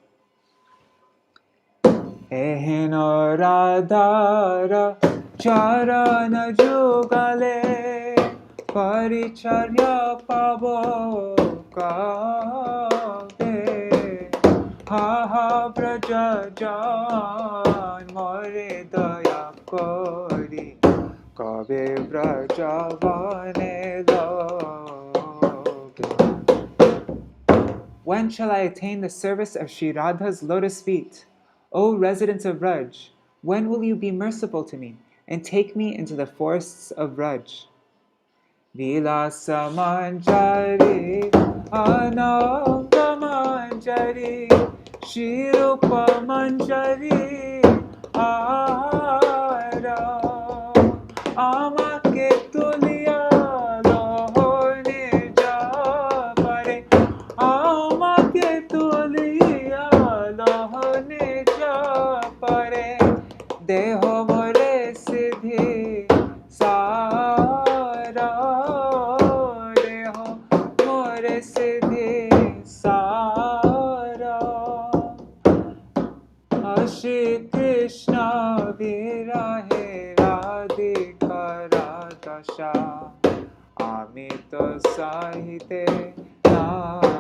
Ehino Rādhāra charana jugale paricharya pavo kave ha braja jan more daya kori kave braja vane loge. When shall I attain the service of Sri Radha's lotus feet? O residents of Raj, when will you be merciful to me and take me into the forests of Raj? Vilasa manjari, ananga manjari, shirupa manjari, ara, amake tuliya lohone japare, amake tuliya lohone japare, deho more siddhi sara, deho more siddhi sara, Shri Krishna virahe Rādhikā radasha, amito sahite nari.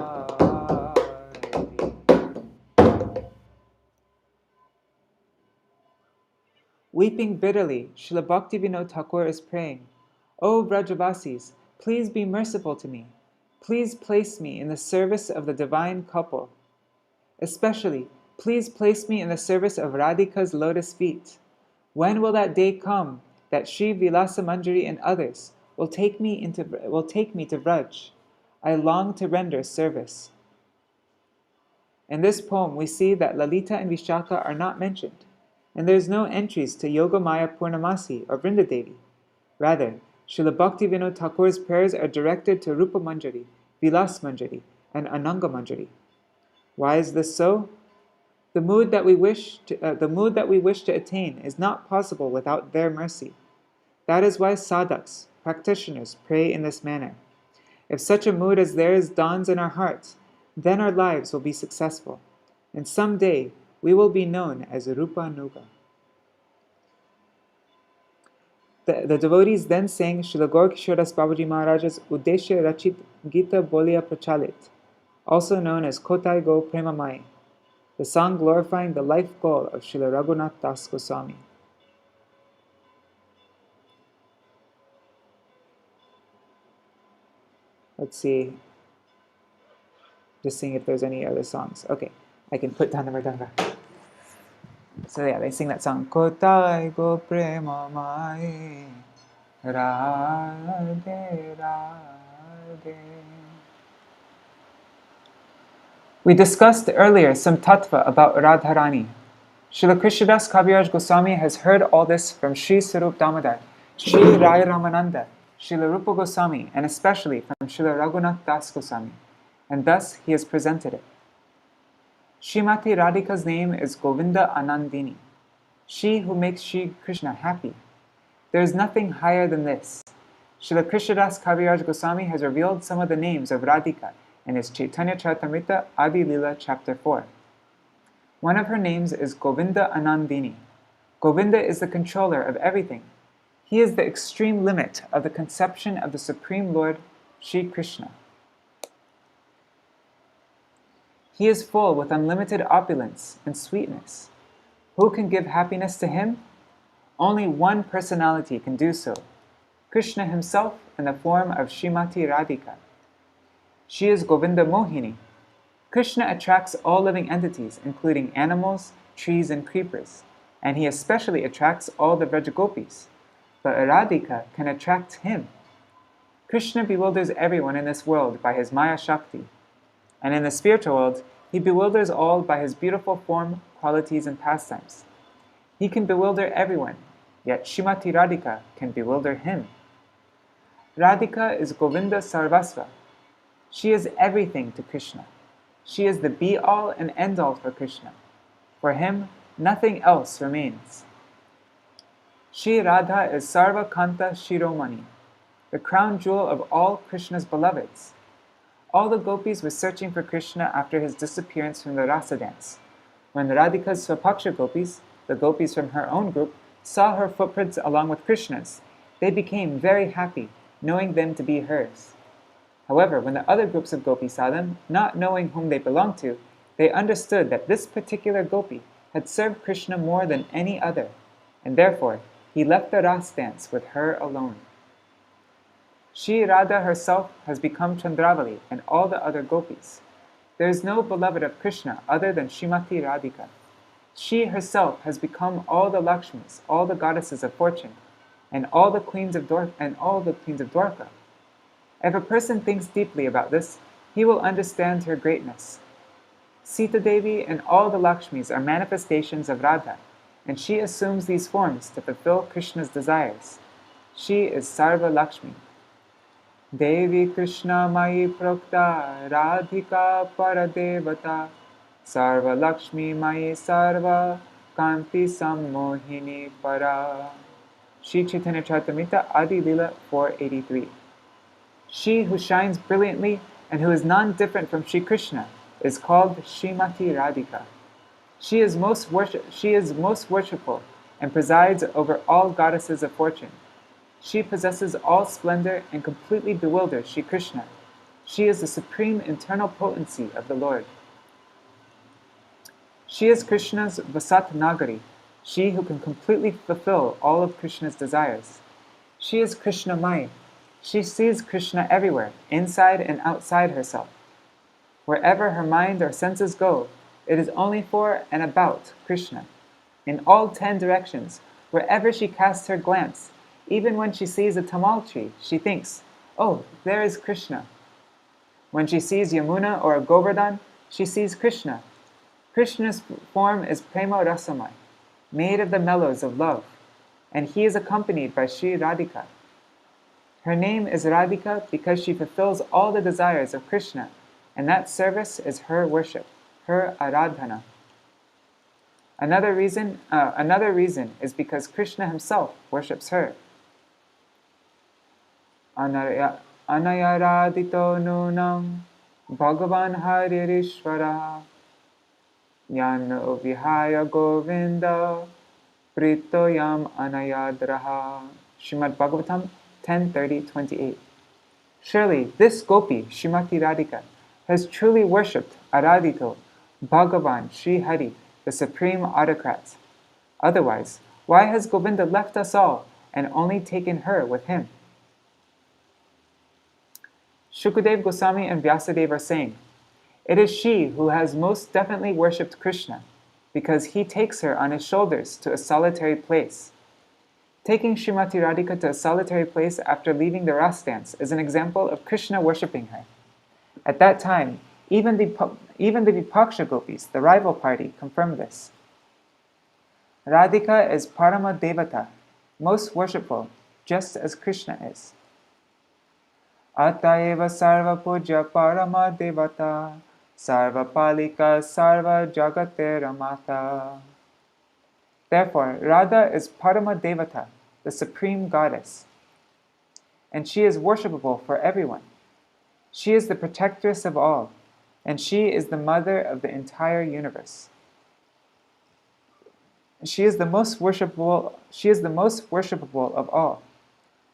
Weeping bitterly, Srila Bhaktivedānta Thakur is praying, O Brajavasis, please be merciful to me. Please place me in the service of the divine couple. Especially, please place me in the service of Rādhika's lotus feet. When will that day come that Sri Vilasa Manjari and others will take me to Vraj? I long to render service. In this poem, we see that Lalita and Vishaka are not mentioned, and there is no entries to Yogamaya Purnamasi or Vrindadevi. Rather, Srila Bhaktivedānta Thakur's prayers are directed to Rupa Manjari, Vilas Manjari, and Ananga Manjari. Why is this so? The mood that we wish to attain is not possible without their mercy. That is why sadhaks, practitioners, pray in this manner. If such a mood as theirs dawns in our hearts, then our lives will be successful, and someday we will be known as Rupa Nuga. The devotees then sang Srila Gaur Kishoras Babaji Mahāraja's Uddeshya Rachit Gita Bolia Prachalit, also known as Kotai Go Premamai, the song glorifying the life goal of Srila Raghunath Das Goswami. Let's see. Just seeing if there's any other songs. Okay, I can put down the mridanga. So yeah, they sing that song. Kotai Go Premamai Rādhe Rādhe. We discussed earlier some tattva about Radharani. Srila Krishnadas Kaviraj Goswami has heard all this from Sri Sarup Damodar Shri Rai Ramananda, Srila Rupa Gosvāmī, and especially from Srila Raghunath Das Goswami, and thus he has presented it. Śrīmati Rādhika's name is Govinda Anandini, she who makes Shri Krishna happy. There is nothing higher than this. Srila Krishnadas Kaviraj Goswami has revealed some of the names of Rādhikā in his Chaitanya Charitamrita Adi Lila chapter 4. One of her names is Govinda Anandini. Govinda is the controller of everything. He is the extreme limit of the conception of the Supreme Lord, Shri Krishna. He is full with unlimited opulence and sweetness. Who can give happiness to him? Only one personality can do so, Krishna himself in the form of Śrīmati Rādhikā. She is Govinda Mohini. Krishna attracts all living entities, including animals, trees, and creepers, and he especially attracts all the Vrajagopis. But Rādhikā can attract him. Krishna bewilders everyone in this world by his Maya Shakti, and in the spiritual world, he bewilders all by his beautiful form, qualities, and pastimes. He can bewilder everyone, yet Śrīmati Rādhikā can bewilder him. Rādhikā is Govinda Sarvasva. She is everything to Krishna. She is the be-all and end-all for Krishna. For him, nothing else remains. Shri Rādhā is Sarva Kanta Shiromani, the crown jewel of all Krishna's beloveds. All the gopis were searching for Krishna after his disappearance from the rasa dance. When Rādhika's Swapaksha gopis, the gopis from her own group, saw her footprints along with Krishna's, they became very happy, knowing them to be hers. However, when the other groups of gopis saw them, not knowing whom they belonged to, they understood that this particular gopi had served Krishna more than any other, and therefore he left the ras dance with her alone. Shri Rādhā herself has become Chandravali and all the other gopis. There is no beloved of Krishna other than Śrīmati Rādhikā. She herself has become all the Lakshmis, all the goddesses of fortune, and all the queens of Dwarka. If a person thinks deeply about this, he will understand her greatness. Sita Devi and all the Lakshmis are manifestations of Rādhā, and she assumes these forms to fulfill Krishna's desires. She is Sarva Lakshmi. Devi Krishna Mayi Prokta Rādhikā Paradevata Sarva Lakshmi Mayi Sarva Kanti Sammohini Para. Shri Chaitanya Charitamrita Adi Lila 483. She who shines brilliantly and who is non-different from Shri Krishna is called Śrīmati Rādhikā. She is most worshipful and presides over all goddesses of fortune. She possesses all splendor and completely bewilders Shri Krishna. She is the supreme internal potency of the Lord. She is Krishna's Vasat Nagari, she who can completely fulfill all of Krishna's desires. She is Krishnamai. She sees Krishna everywhere, inside and outside herself. Wherever her mind or senses go, it is only for and about Krishna. In all 10 directions, wherever she casts her glance, even when she sees a tamal tree, she thinks, "Oh, there is Krishna." When she sees Yamuna or a Govardhan, she sees Krishna. Krishna's form is Prema Rasamai, made of the mellows of love, and he is accompanied by Shri Rādhikā. Her name is Rādhikā because she fulfills all the desires of Krishna, and that service is her worship, her aradhana. Another reason is because Krishna himself worships her. Anayaradito nunam Bhagavan Haririshvara Yano Vihaya Govinda Pritoyam Anayadraha. Śrīmad Bhagavatam 10:30-28. Surely this gopi, Śrīmati Rādhikā, has truly worshipped Aradito, Bhagavan, Sri Hari, the supreme autocrat. Otherwise, why has Govinda left us all and only taken her with him? Shukadeva Goswami and Vyasadeva are saying, it is she who has most definitely worshipped Krishna, because he takes her on his shoulders to a solitary place. Taking Śrīmati Rādhikā to a solitary place after leaving the ras dance is an example of Krishna worshipping her. At that time, even the Vipaksha gopis, the rival party, confirmed this. Rādhikā is Parama Devata, most worshipful, just as Krishna is. Atayeva sarva puja parama devata, sarva palika sarva jagatera mata. Therefore, Radha is Parama Devata, the supreme goddess, and she is worshipable for everyone. She is the protectress of all, and she is the mother of the entire universe. She is the most worshipable of all.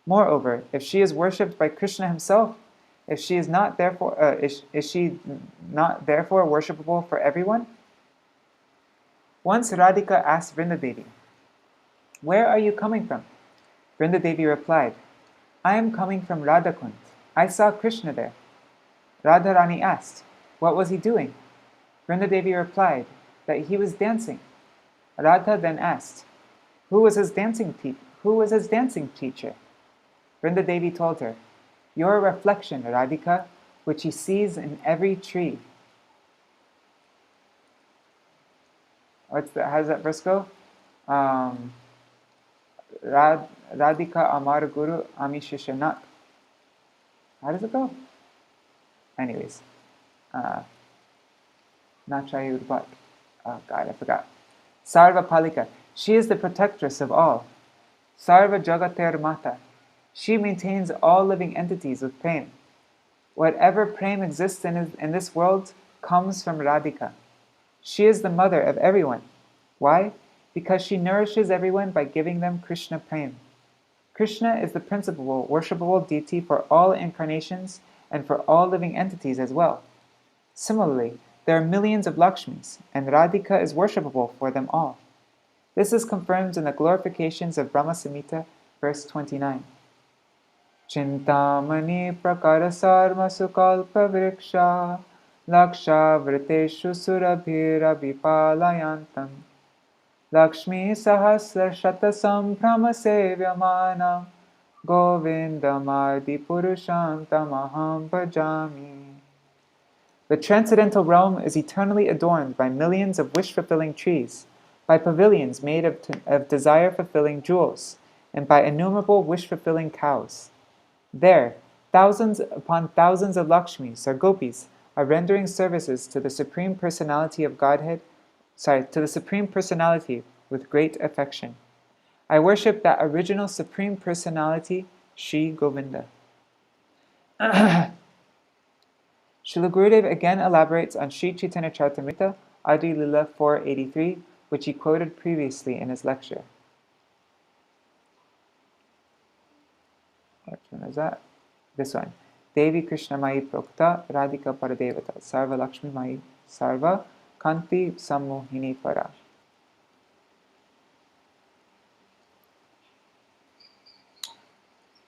Moreover, if she is worshipped by Krishna himself, is she not therefore worshipable for everyone? Once Rādhikā asked Vrindadevi, "Where are you coming from?" Vrindadevi replied, "I am coming from Radhakund. I saw Krishna there." Radharani asked, "What was he doing?" Vrindadevi replied that he was dancing. Radha then asked, who was his dancing teacher? Vrindadevi told her, "Your reflection, Rādhikā, which he sees in every tree." How does that verse go? Rādhikā amar guru ami shishanat. How does it go? Anyways, not Chayud, but oh God, I forgot. Sarva palika. She is the protectress of all. Sarva jagater mata. She maintains all living entities with prem. Whatever prem exists in this world comes from Rādhikā. She is the mother of everyone. Why? Because she nourishes everyone by giving them Krishna prem. Krishna is the principal worshipable deity for all incarnations and for all living entities as well. Similarly, there are millions of Lakshmis, and Rādhikā is worshipable for them all. This is confirmed in the glorifications of Brahma Samhita, verse 29. Chintamani prakara sarma sukalpa vriksha laksha vriteshu surabhira vipalayantam Lakshmi sahasra shatasam brahma sevyamana govindamadi purushantamaham bhajami. The transcendental realm is eternally adorned by millions of wish-fulfilling trees, by pavilions made of desire-fulfilling jewels, and by innumerable wish-fulfilling cows. There, thousands upon thousands of Lakshmis, or gopis, are rendering services to the Supreme Personality of Godhead, to the Supreme Personality with great affection. I worship that original Supreme Personality, Shri Govinda. Srila Gurudeva again elaborates on Sri Chaitanya Charitamrita, Adi Lila 483, which he quoted previously in his lecture. Which one is that? This one. Devi Krishna Mai Prokta Rādhikā Paradevata Sarva Lakshmi Mai Sarva Kanti Sammohini Para.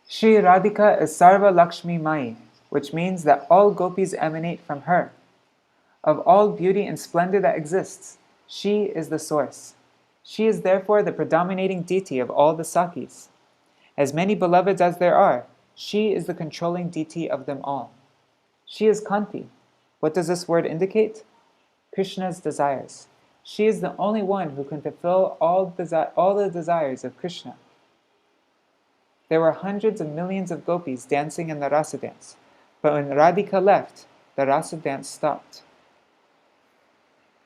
Shri Rādhikā is Sarva Lakshmi Mai, which means that all gopis emanate from her. Of all beauty and splendor that exists, she is the source. She is therefore the predominating deity of all the Sakis. As many beloveds as there are, she is the controlling deity of them all. She is Kanti. What does this word indicate? Krishna's desires. She is the only one who can fulfill all the desires of Krishna. There were hundreds of millions of gopis dancing in the rasa dance, but when Rādhikā left, the rasa dance stopped.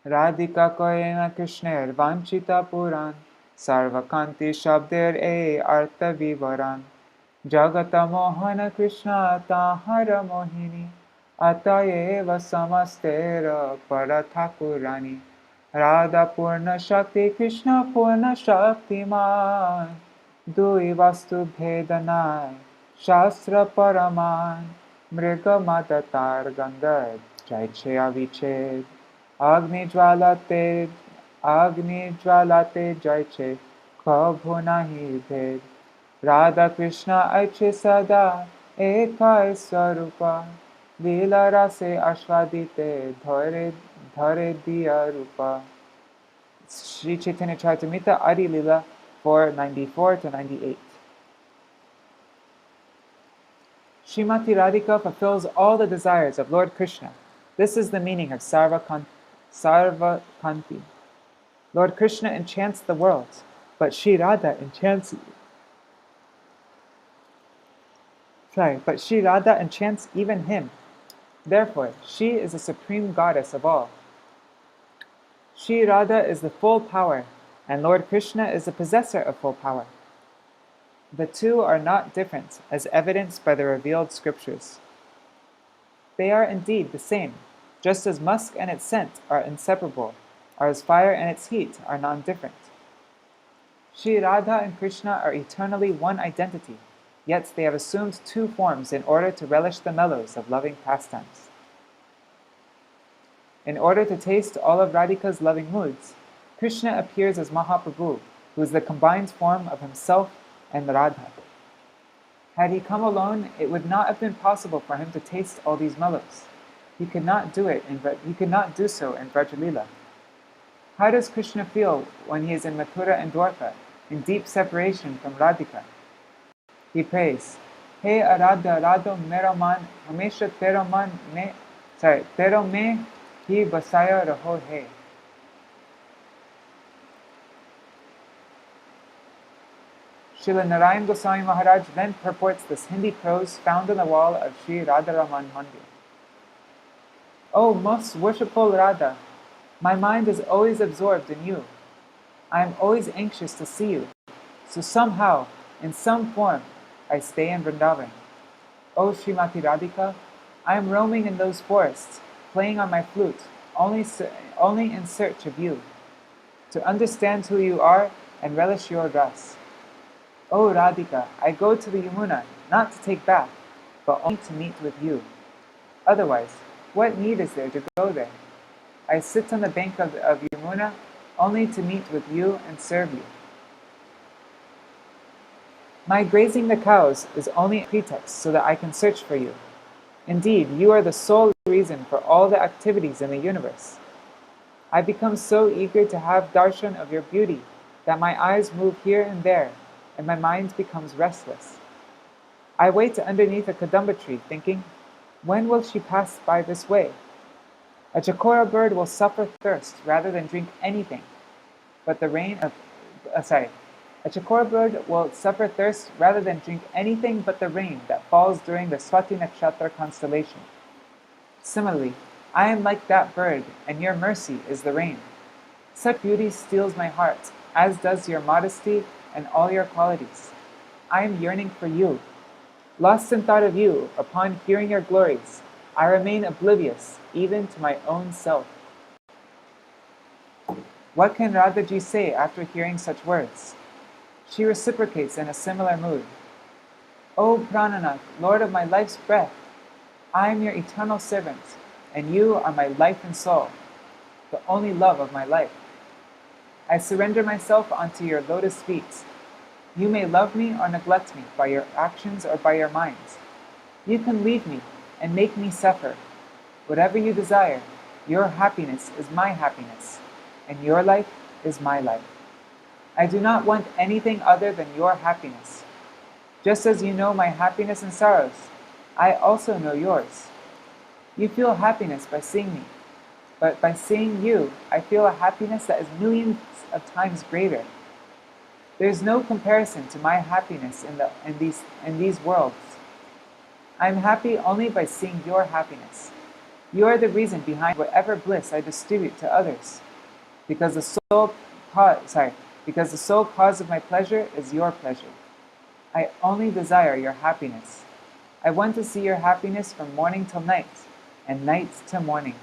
Rādhikā koyena Krishner vanchita puran sarva kanti shabder e artha vivaran jagata mohana Krishna tahara mohini atayeva samastera parathakurani Rādhā purna shakti Krishna purna shaktiman Dui vastu bhedanai shastra paraman mriga matatar gandhad jaiche aviched Agni jvalate jaiche kabhu nahi bhed Rādhā Krishna aiche sada ekai swarupa Lila rase ashvadite dhare diya rupa. Sri Chaitanya Charitamrita Adi Lila 494 to 98. Śrīmati Rādhikā fulfills all the desires of Lord Krishna. This is the meaning of Sarva Kanti. Lord Krishna enchants the world, but Shri Radha enchants you. but Sri Radha enchants even him. Therefore, she is the supreme goddess of all. Sri Radha is the full power, and Lord Krishna is the possessor of full power. The two are not different, as evidenced by the revealed scriptures. They are indeed the same, just as musk and its scent are inseparable, or as fire and its heat are non-different. Sri Radha and Krishna are eternally one identity, yet they have assumed two forms in order to relish the mellows of loving pastimes. In order to taste all of Rādhikā's loving moods, Krishna appears as Mahaprabhu, who is the combined form of himself and Rādhā. Had he come alone, it would not have been possible for him to taste all these mellows. He could not do so in Vrajalila. How does Krishna feel when he is in Mathura and Dwarka, in deep separation from Rādhikā? He prays, "Hey Aradha, Radho mero man, hamesha tero me hi basaya raho hai." Srila Nārāyaṇa Gosvāmī Mahārāja then purports this Hindi prose found on the wall of Sri Radharaman Mandir. "O most worshipful Radha, my mind is always absorbed in you. I am always anxious to see you, so somehow, in some form, I stay in Vrindavan. O Śrīmatī Rādhikā, I am roaming in those forests, playing on my flute, only in search of you, to understand who you are and relish your ras. O Rādhikā, I go to the Yamuna, not to take bath, but only to meet with you. Otherwise, what need is there to go there? I sit on the bank of Yamuna, only to meet with you and serve you. My grazing the cows is only a pretext so that I can search for you. Indeed, you are the sole reason for all the activities in the universe. I become so eager to have darshan of your beauty that my eyes move here and there, and my mind becomes restless. I wait underneath a kadamba tree, thinking, when will she pass by this way? A chakora bird will suffer thirst rather than drink anything, but the rain of a chakora bird will suffer thirst rather than drink anything but the rain that falls during the Swati Nakshatra constellation. Similarly, I am like that bird, and your mercy is the rain. Such beauty steals my heart, as does your modesty and all your qualities. I am yearning for you. Lost in thought of you, upon hearing your glories, I remain oblivious even to my own self." What can Radhaji say after hearing such words? She reciprocates in a similar mood. "O Prananath, Lord of my life's breath, I am your eternal servant, and you are my life and soul, the only love of my life. I surrender myself onto your lotus feet. You may love me or neglect me by your actions or by your minds. You can leave me and make me suffer. Whatever you desire, your happiness is my happiness, and your life is my life. I do not want anything other than your happiness. Just as you know my happiness and sorrows, I also know yours. You feel happiness by seeing me, but by seeing you, I feel a happiness that is millions of times greater. There is no comparison to my happiness in these worlds. I am happy only by seeing your happiness. You are the reason behind whatever bliss I distribute to others, because the sole cause of my pleasure is your pleasure. I only desire your happiness. I want to see your happiness from morning till night, and night till morning.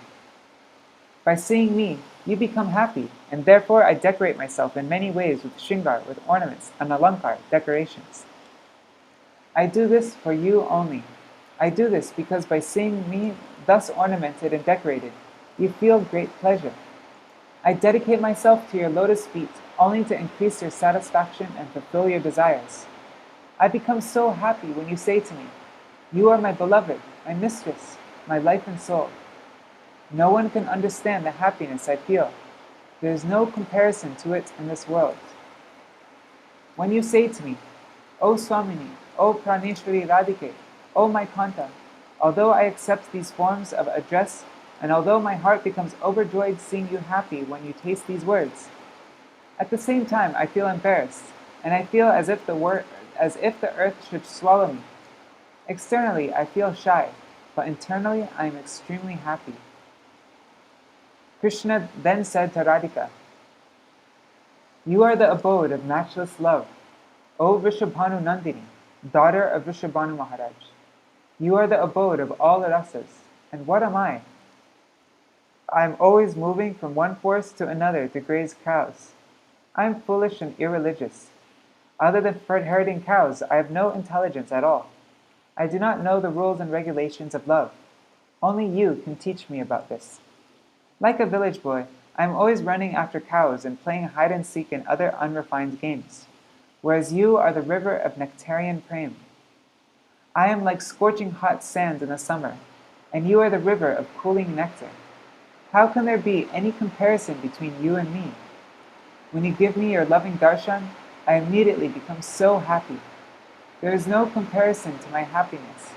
By seeing me, you become happy, and therefore I decorate myself in many ways with shringar, with ornaments, and alankar, decorations. I do this for you only. I do this because by seeing me thus ornamented and decorated, you feel great pleasure. I dedicate myself to your lotus feet only to increase your satisfaction and fulfill your desires. I become so happy when you say to me, you are my beloved, my mistress, my life and soul. No one can understand the happiness I feel. There is no comparison to it in this world. When you say to me, O Swamini, O Praneshwari Rādhikā, O my Kanta, although I accept these forms of address, and although my heart becomes overjoyed seeing you happy when you taste these words, at the same time I feel embarrassed, and I feel as if the earth should swallow me. Externally, I feel shy, but internally, I am extremely happy. Krishna then said to Rādhikā, "You are the abode of matchless love, O Vrishabhanu Nandini, daughter of Vrishabhanu Mahārāja. You are the abode of all rasas, and what am I? I am always moving from one forest to another to graze cows. I am foolish and irreligious. Other than herding cows, I have no intelligence at all. I do not know the rules and regulations of love. Only you can teach me about this. Like a village boy, I am always running after cows and playing hide-and-seek and other unrefined games, whereas you are the river of nectarian prem. I am like scorching hot sand in the summer, and you are the river of cooling nectar. How can there be any comparison between you and me? When you give me your loving darshan, I immediately become so happy. There is no comparison to my happiness.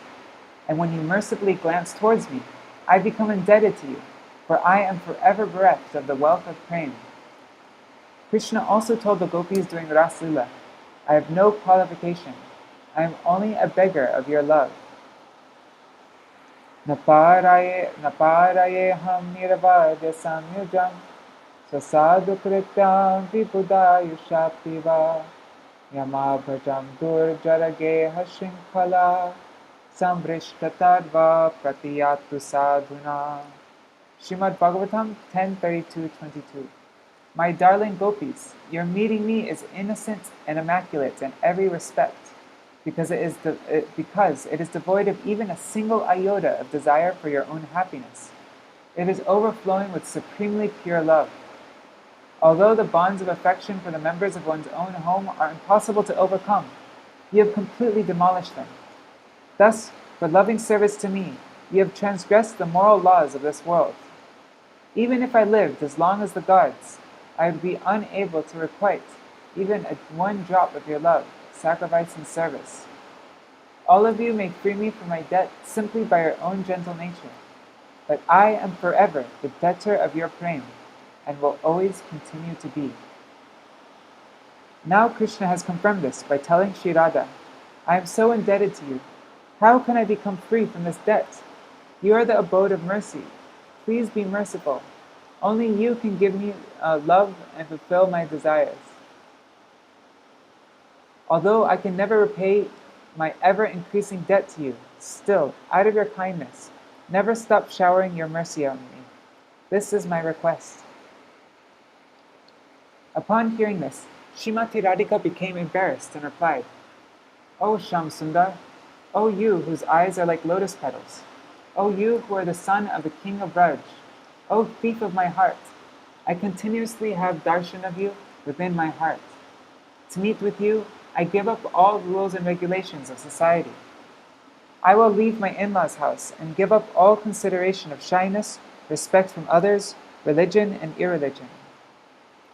And when you mercifully glance towards me, I become indebted to you, for I am forever bereft of the wealth of prem." Krishna also told the gopis during Raslila, "I have no qualification. I am only a beggar of your love. Naparaye ham niravadya samyujam sasadu krityam vibudayushapiva yamabhajam durjarageha shrinkhala samvrishtatadva pratiyatu sadhuna." Śrīmad Bhagavatam 10:32-22. My darling gopis, your meeting me is innocent and immaculate in every respect, because it is devoid of even a single iota of desire for your own happiness. It is overflowing with supremely pure love. Although the bonds of affection for the members of one's own home are impossible to overcome, you have completely demolished them. Thus, for loving service to me, you have transgressed the moral laws of this world. Even if I lived as long as the gods, I would be unable to requite even one drop of your love, sacrifice, and service. All of you may free me from my debt simply by your own gentle nature, but I am forever the debtor of your prem, and will always continue to be. Now Krishna has confirmed this by telling Sri Rādhā, "I am so indebted to you. How can I become free from this debt? You are the abode of mercy. Please be merciful. Only you can give me love and fulfill my desires. Although I can never repay my ever-increasing debt to you, still, out of your kindness, never stop showering your mercy on me. This is my request." Upon hearing this, Śrīmati Rādhikā became embarrassed and replied, "O Shyam Sundar, O you whose eyes are like lotus petals, O you who are the son of the king of Braj, O thief of my heart, I continuously have darshan of you within my heart. To meet with you, I give up all rules and regulations of society. I will leave my in-laws' house and give up all consideration of shyness, respect from others, religion and irreligion.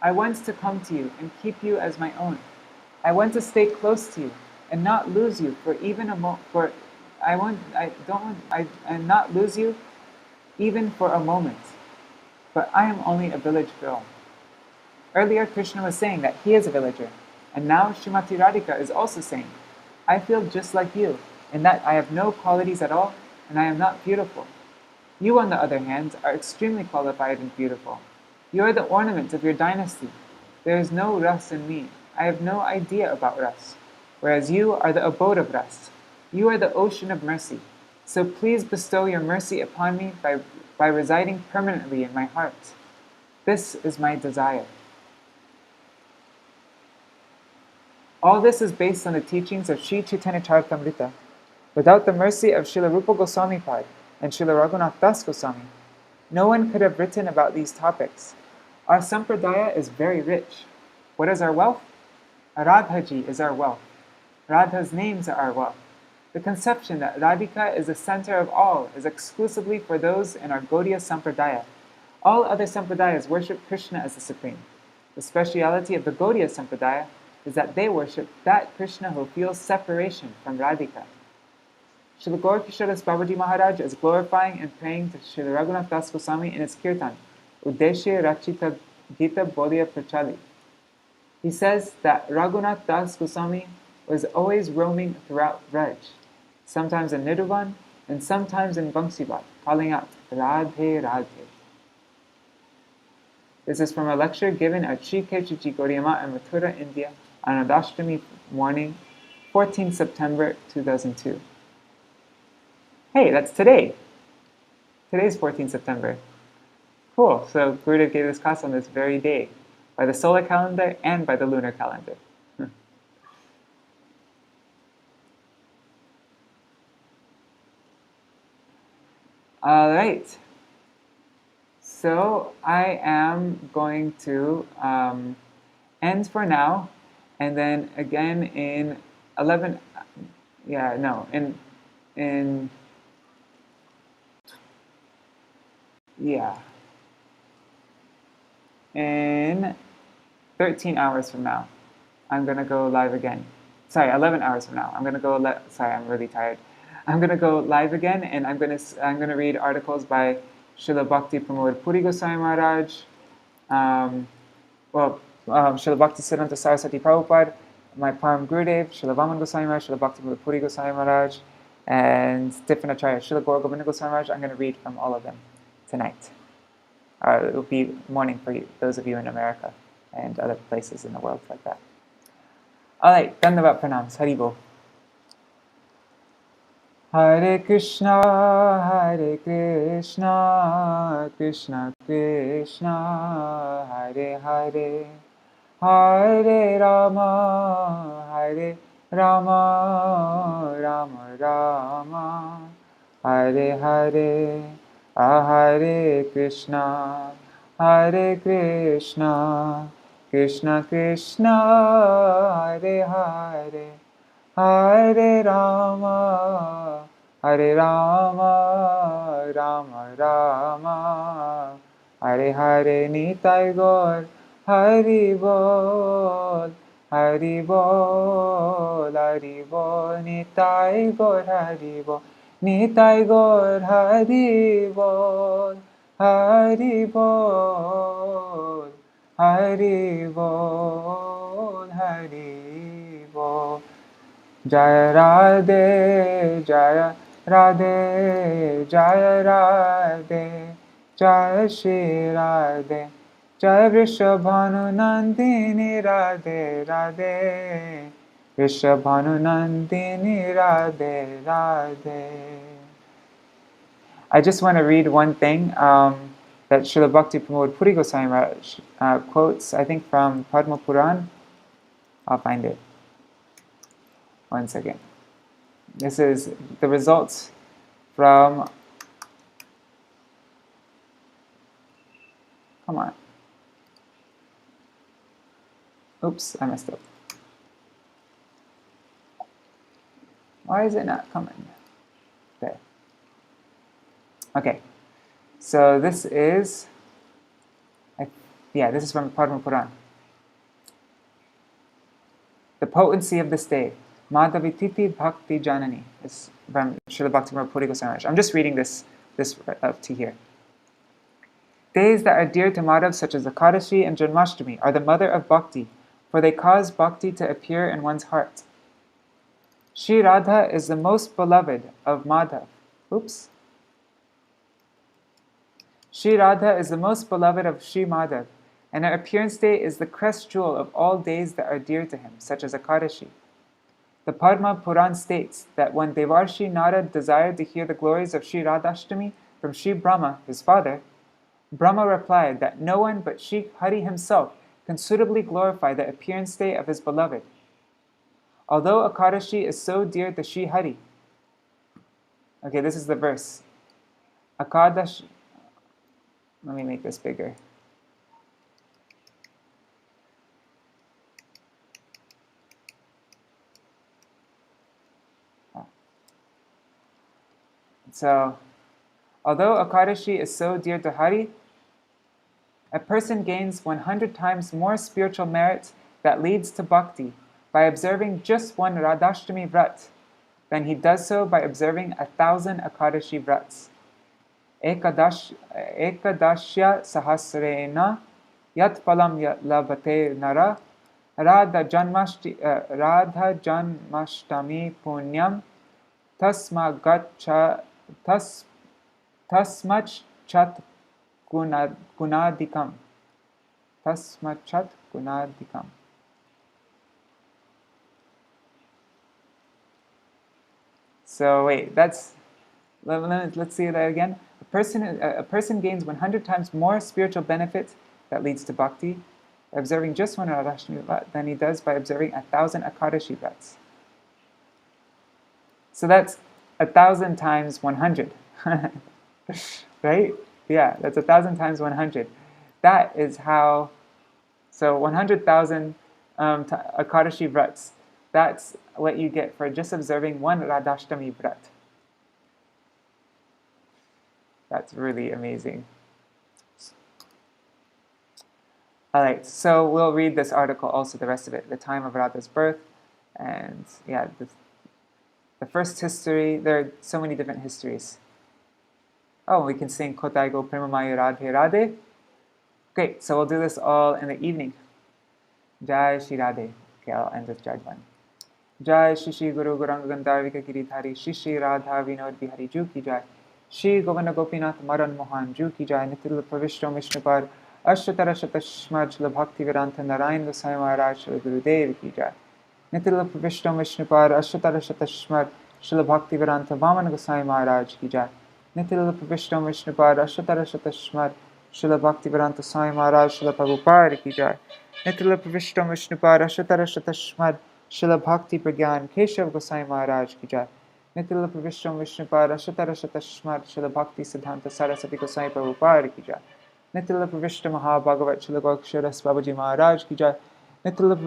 I want to come to you and keep you as my own. I want to stay close to you and not lose you for even a not lose you even for a moment. But I am only a village girl." Earlier, Krishna was saying that he is a villager, and now Śrīmati Rādhikā is also saying, "I feel just like you, in that I have no qualities at all, and I am not beautiful. You, on the other hand, are extremely qualified and beautiful. You are the ornament of your dynasty. There is no ras in me. I have no idea about ras, whereas you are the abode of ras. You are the ocean of mercy. So please bestow your mercy upon me by residing permanently in my heart. This is my desire." All this is based on the teachings of Sri Chaitanya Charitamrita. Without the mercy of Srila Rupa Gosvāmī Pad and Srila Raghunath Das Goswami, no one could have written about these topics. Our sampradaya is very rich. What is our wealth? Rādhaji is our wealth. Rādha's names are our wealth. The conception that Rādhikā is the center of all is exclusively for those in our Gaudiya Sampradaya. All other Sampradayas worship Krishna as the supreme. The speciality of the Gaudiya Sampradaya is that they worship that Krishna who feels separation from Rādhikā. Srila Gaur Kishoras Babaji Mahārāja is glorifying and praying to Srila Raghunath Das Goswami in his kirtan, Uddeshya Rachita Gita Bodhya Prachali. He says that Raghunath Das Goswami was always roaming throughout Braj. sometimes in Nidhuvan, and sometimes in Bangsibat, calling out, Rādhe, Rādhe. This is from a lecture given at Sri Kechaji Gauriya in Mathura, India, on Radhashtami morning, 14 September 2002. Hey, that's today! Today's 14 September. Cool, so Gurudeva gave this class on this very day, by the solar calendar and by the lunar calendar. All right. So I am going to end for now, and then again in 11. Yeah, no, in 13 hours from now, I'm gonna go live again. Sorry, 11 hours from now, I'm gonna go. Sorry, I'm really tired. I'm gonna go live again, and I'm gonna read articles by Srila Bhakti Pramod Puri Goswami Maharaj, Srila Bhakti Siddhanta Saraswati Prabhupada, my Param Gurudev, Srila Vaman Goswami Maharaj, Srila Bhakti Pramod Puri Goswami Maharaj, and different Acharya, Srila Gaura Govinda Goswami Maharaj. I'm gonna read from all of them tonight. It will be morning for you, those of you in America and other places in the world like that. All right, Dandavat Pranams, Haribol. Hare Krishna, Krishna Krishna, Hare Hare, Hare Rama, Rama Rama, Hare Hare, Hare Krishna, Krishna Krishna, Hare Hare, Hare Rama, Rama Rama, Hare Hare. Nitai Gaur, Hari Bol, Hari Bol, Hari Bol. Nitai Gaur, Hari Bol, Nitai Gaur, Hari Bol, Hari Bol, Hari Bol, Hari Bol. Jaya Radhe, Jaya Radhe, Jaya Radhe, Jaya Shri Radhe, Jaya Vrishabhanu Nandini Radhe, Radhe, Vrishabhanu Nandini Radhe, Radhe. I just want to read one thing that Srila Bhakti Pramod Puri Goswami Maharaj quotes, I think from Padma Puran. I'll find it. One second. This is the results from. Come on. Oops, I messed up. Why is it not coming? There. Okay. So this is. This is from Padma Puran. The potency of this day. Madhavititi Bhakti Janani. It's from Srila Bhakti Puri Goswami Maharaj. I'm just reading this up to here. Days that are dear to Madhav, such as Ekadashi and Janmashtami, are the mother of Bhakti, for they cause Bhakti to appear in one's heart. Shri Rādhā is the most beloved of Madhav. Shri Rādhā is the most beloved of Shri Madhav, and her appearance day is the crest jewel of all days that are dear to him, such as Ekadashi. The Padma Puran states that when Devarshi Narad desired to hear the glories of Shri Radhashtami from Shri Brahma, his father, Brahma replied that no one but Shri Hari himself can suitably glorify the appearance day of his beloved. Although Ekadashi is so dear to Shri Hari. Okay, this is the verse. Ekadashi. Let me make this bigger. So, although Ekadashi is so dear to Hari, a person gains 100 times more spiritual merit that leads to bhakti by observing just one Radhashtami vrat than he does so by observing 1,000 Ekadashi vrats. Ekadashya sahasrena yat palam labate nara Rādhā janmashtami punyam tasmachat gunadikam. Tasmachat gunadikam. So wait, let's see that again. A person gains 100 times more spiritual benefit that leads to bhakti by observing just one Radhashtami vrat than he does by observing 1,000 Ekadashi vrats. So that's 1,000 times 100. Right? Yeah, that's 1,000 times 100. That is how, so 100,000 Ekadashi vrats. That's what you get for just observing one Radhashtami vrat. That's really amazing. Alright, so we'll read this article also, the rest of it, the time of Radha's birth, and yeah, the first history. There are so many different histories. Oh, we can sing Kotai Go Premamaya Radhe Radhe. Great, so we'll do this all in the evening. Jai Shri Radhe. Okay, I'll end with Jai Jwan. Jai Shri Shri Guru Gauranga Gandharvika Giridhari Shri Shri Rādhā Vinod Bihari Ju Ki Jai. Shri Govinda Gopinath Madan Mohan Ju Ki Jai. Nitil Pravishto Vishnupar Ashtatara Shatashmad Shila Bhaktivedānta Nārāyaṇa Gosvāmī Mahārāja Shila Gurudeva Ki Jai. Nitil Pravishto Vishnupar Ashtatara Shatashmad Shila Bhaktivedānta Vāmana Gosvāmī Mahārāja Ki Jai. Nitil Pravishto Vishnupar Ashtatara Shatashmad Shila Bhaktivedānta Swāmī Mahārāja Shila Prabhupada Ki Jai. Nitil Pravishto Vishnupar Ashtatara Shatashmad Shila Bhakti Pragyan Keshav Gosvāmī Mahārāja Ki Jai. Nitil Pravishto Vishnupar Ashtatara Shatashmad Shila Bhakti Siddhanta Saraswati Gosvāmī Prabhupada Ki Jai. Nitil Pravishto Mahabhagavat Shila Goksharas Babaji Maharaj Ki Jai. Nitil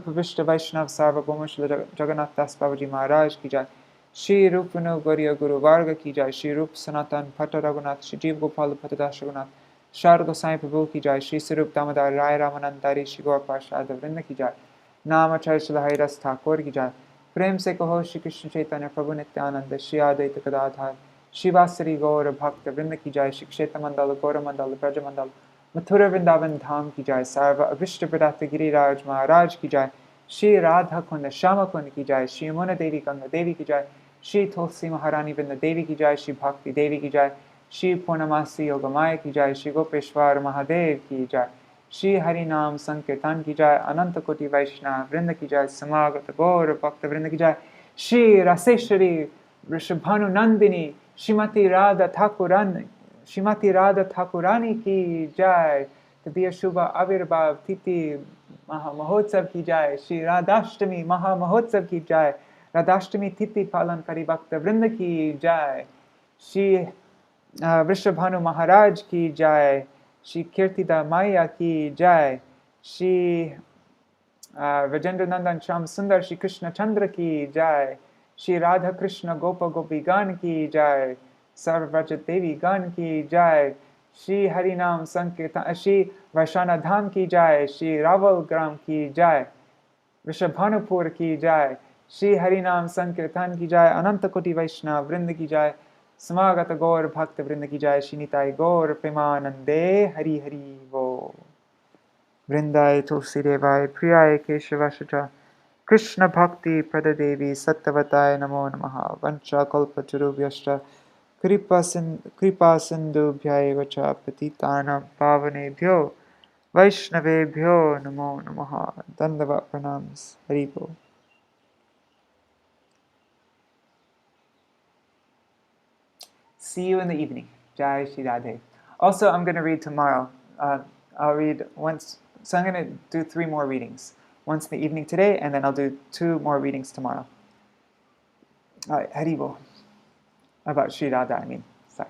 Pravishto Vaishnav Sarvabhauma Shila Jagannath Das Babaji Maharaj Ki Jai. Shri Rupanu Gauriya Guru Varga Ki Jai. Shri Rup Sanatan Pata Raghunath Shri Jeev Gopal Patadash Raghunath Shar Gosai Prabhu Ki Jai. Shri Sarup Damodar Rai Ramanandari Shri Gaur Parshad Vrinda Ki Jai. Namacharya Shila Haridas Thakur Ki Jai. Prem Se Kaho Shri Krishna Chaitanya Prabhu Nityananda Shri Advaita Gadadhar Shivasari Gaura Bhakta Vrinda Ki Jai. Shri Kshetra Mandala Gaura Mandala Braja Mandala Mathura Vrindavan Dham Ki Jai. Sarva Avishta Pradata Giriraj Maharaj Ki Jai. Shri Rādhā Kunda Shama Kunda Ki Jai. Shri Yamuna Devi Ganga Devi Ki Jai. Shri Tulsi Maharani Vrinda Devi Ki Jai. Shri Bhakti Devi Ki Jai. Shri Purnamasi Yogamaya Ki Jai. Shri Gopeshwar Mahadev Ki Jai. Shri Harinam Sankirtan Ki Jai. Ananta Koti Vaishnava Vrinda Ki Jai. Samagata Gaura Bhakta Vrinda Ki Jai. Shri Raseshwari Rishabhanu Nandini Śrīmatī Rādhā Thakurani Ki Jai. Tadiya Shubha Avirbhav Titi Maha Mahotsav Ki Jai. Shri Radhashtami Maha Mahotsav Ki Jai. Radhashtami Titi Palan Kari Bhakta Vrinda Ki Jai. Shri Vrishabhanu Maharaj Ki Jai. Shri Kirtida Maya Ki Jai. Shri Rajendra Nandan Sham Sundar Shri Krishna Chandra Ki Jai. Shri Radha Krishna Gopa Gopi Gan Ki Jai. Sarvrajat Devi Gan Ki Jai. Shri Harinam Sankirtan Shri Vaishana Dham Ki Jai. Shri Raval Gram Ki Jai. Rishabhanupur Ki Jai. Shri Harinam Sankirtan Ki Jai. Ananta Koti Vaishnava Vrinda Ki Jai. Samagata Gaur Bhakta Vrinda Ki Jai. Shri Nitai Gaur Premanande Hari Hari Vo. Vrindai Tulsi Devai Priyai Keshavashaja Krishna Bhakti Pradadevi Sattvatai Namo Namaha Vancha Kalpa Churubhyashta Kripa Sindhubhyai Vacha Patitanam Pavanebhyo Vaishnavebhyo Namo Namaha Dandavat Pranams Haribo. See you in the evening. Jai Shri Radhe. Also, I'm going to read tomorrow. I'll read once. So I'm going to do 3 more readings. Once in the evening today, and then I'll do 2 more readings tomorrow. All right, Haribo. About Shri Rādhā, I mean. Sorry.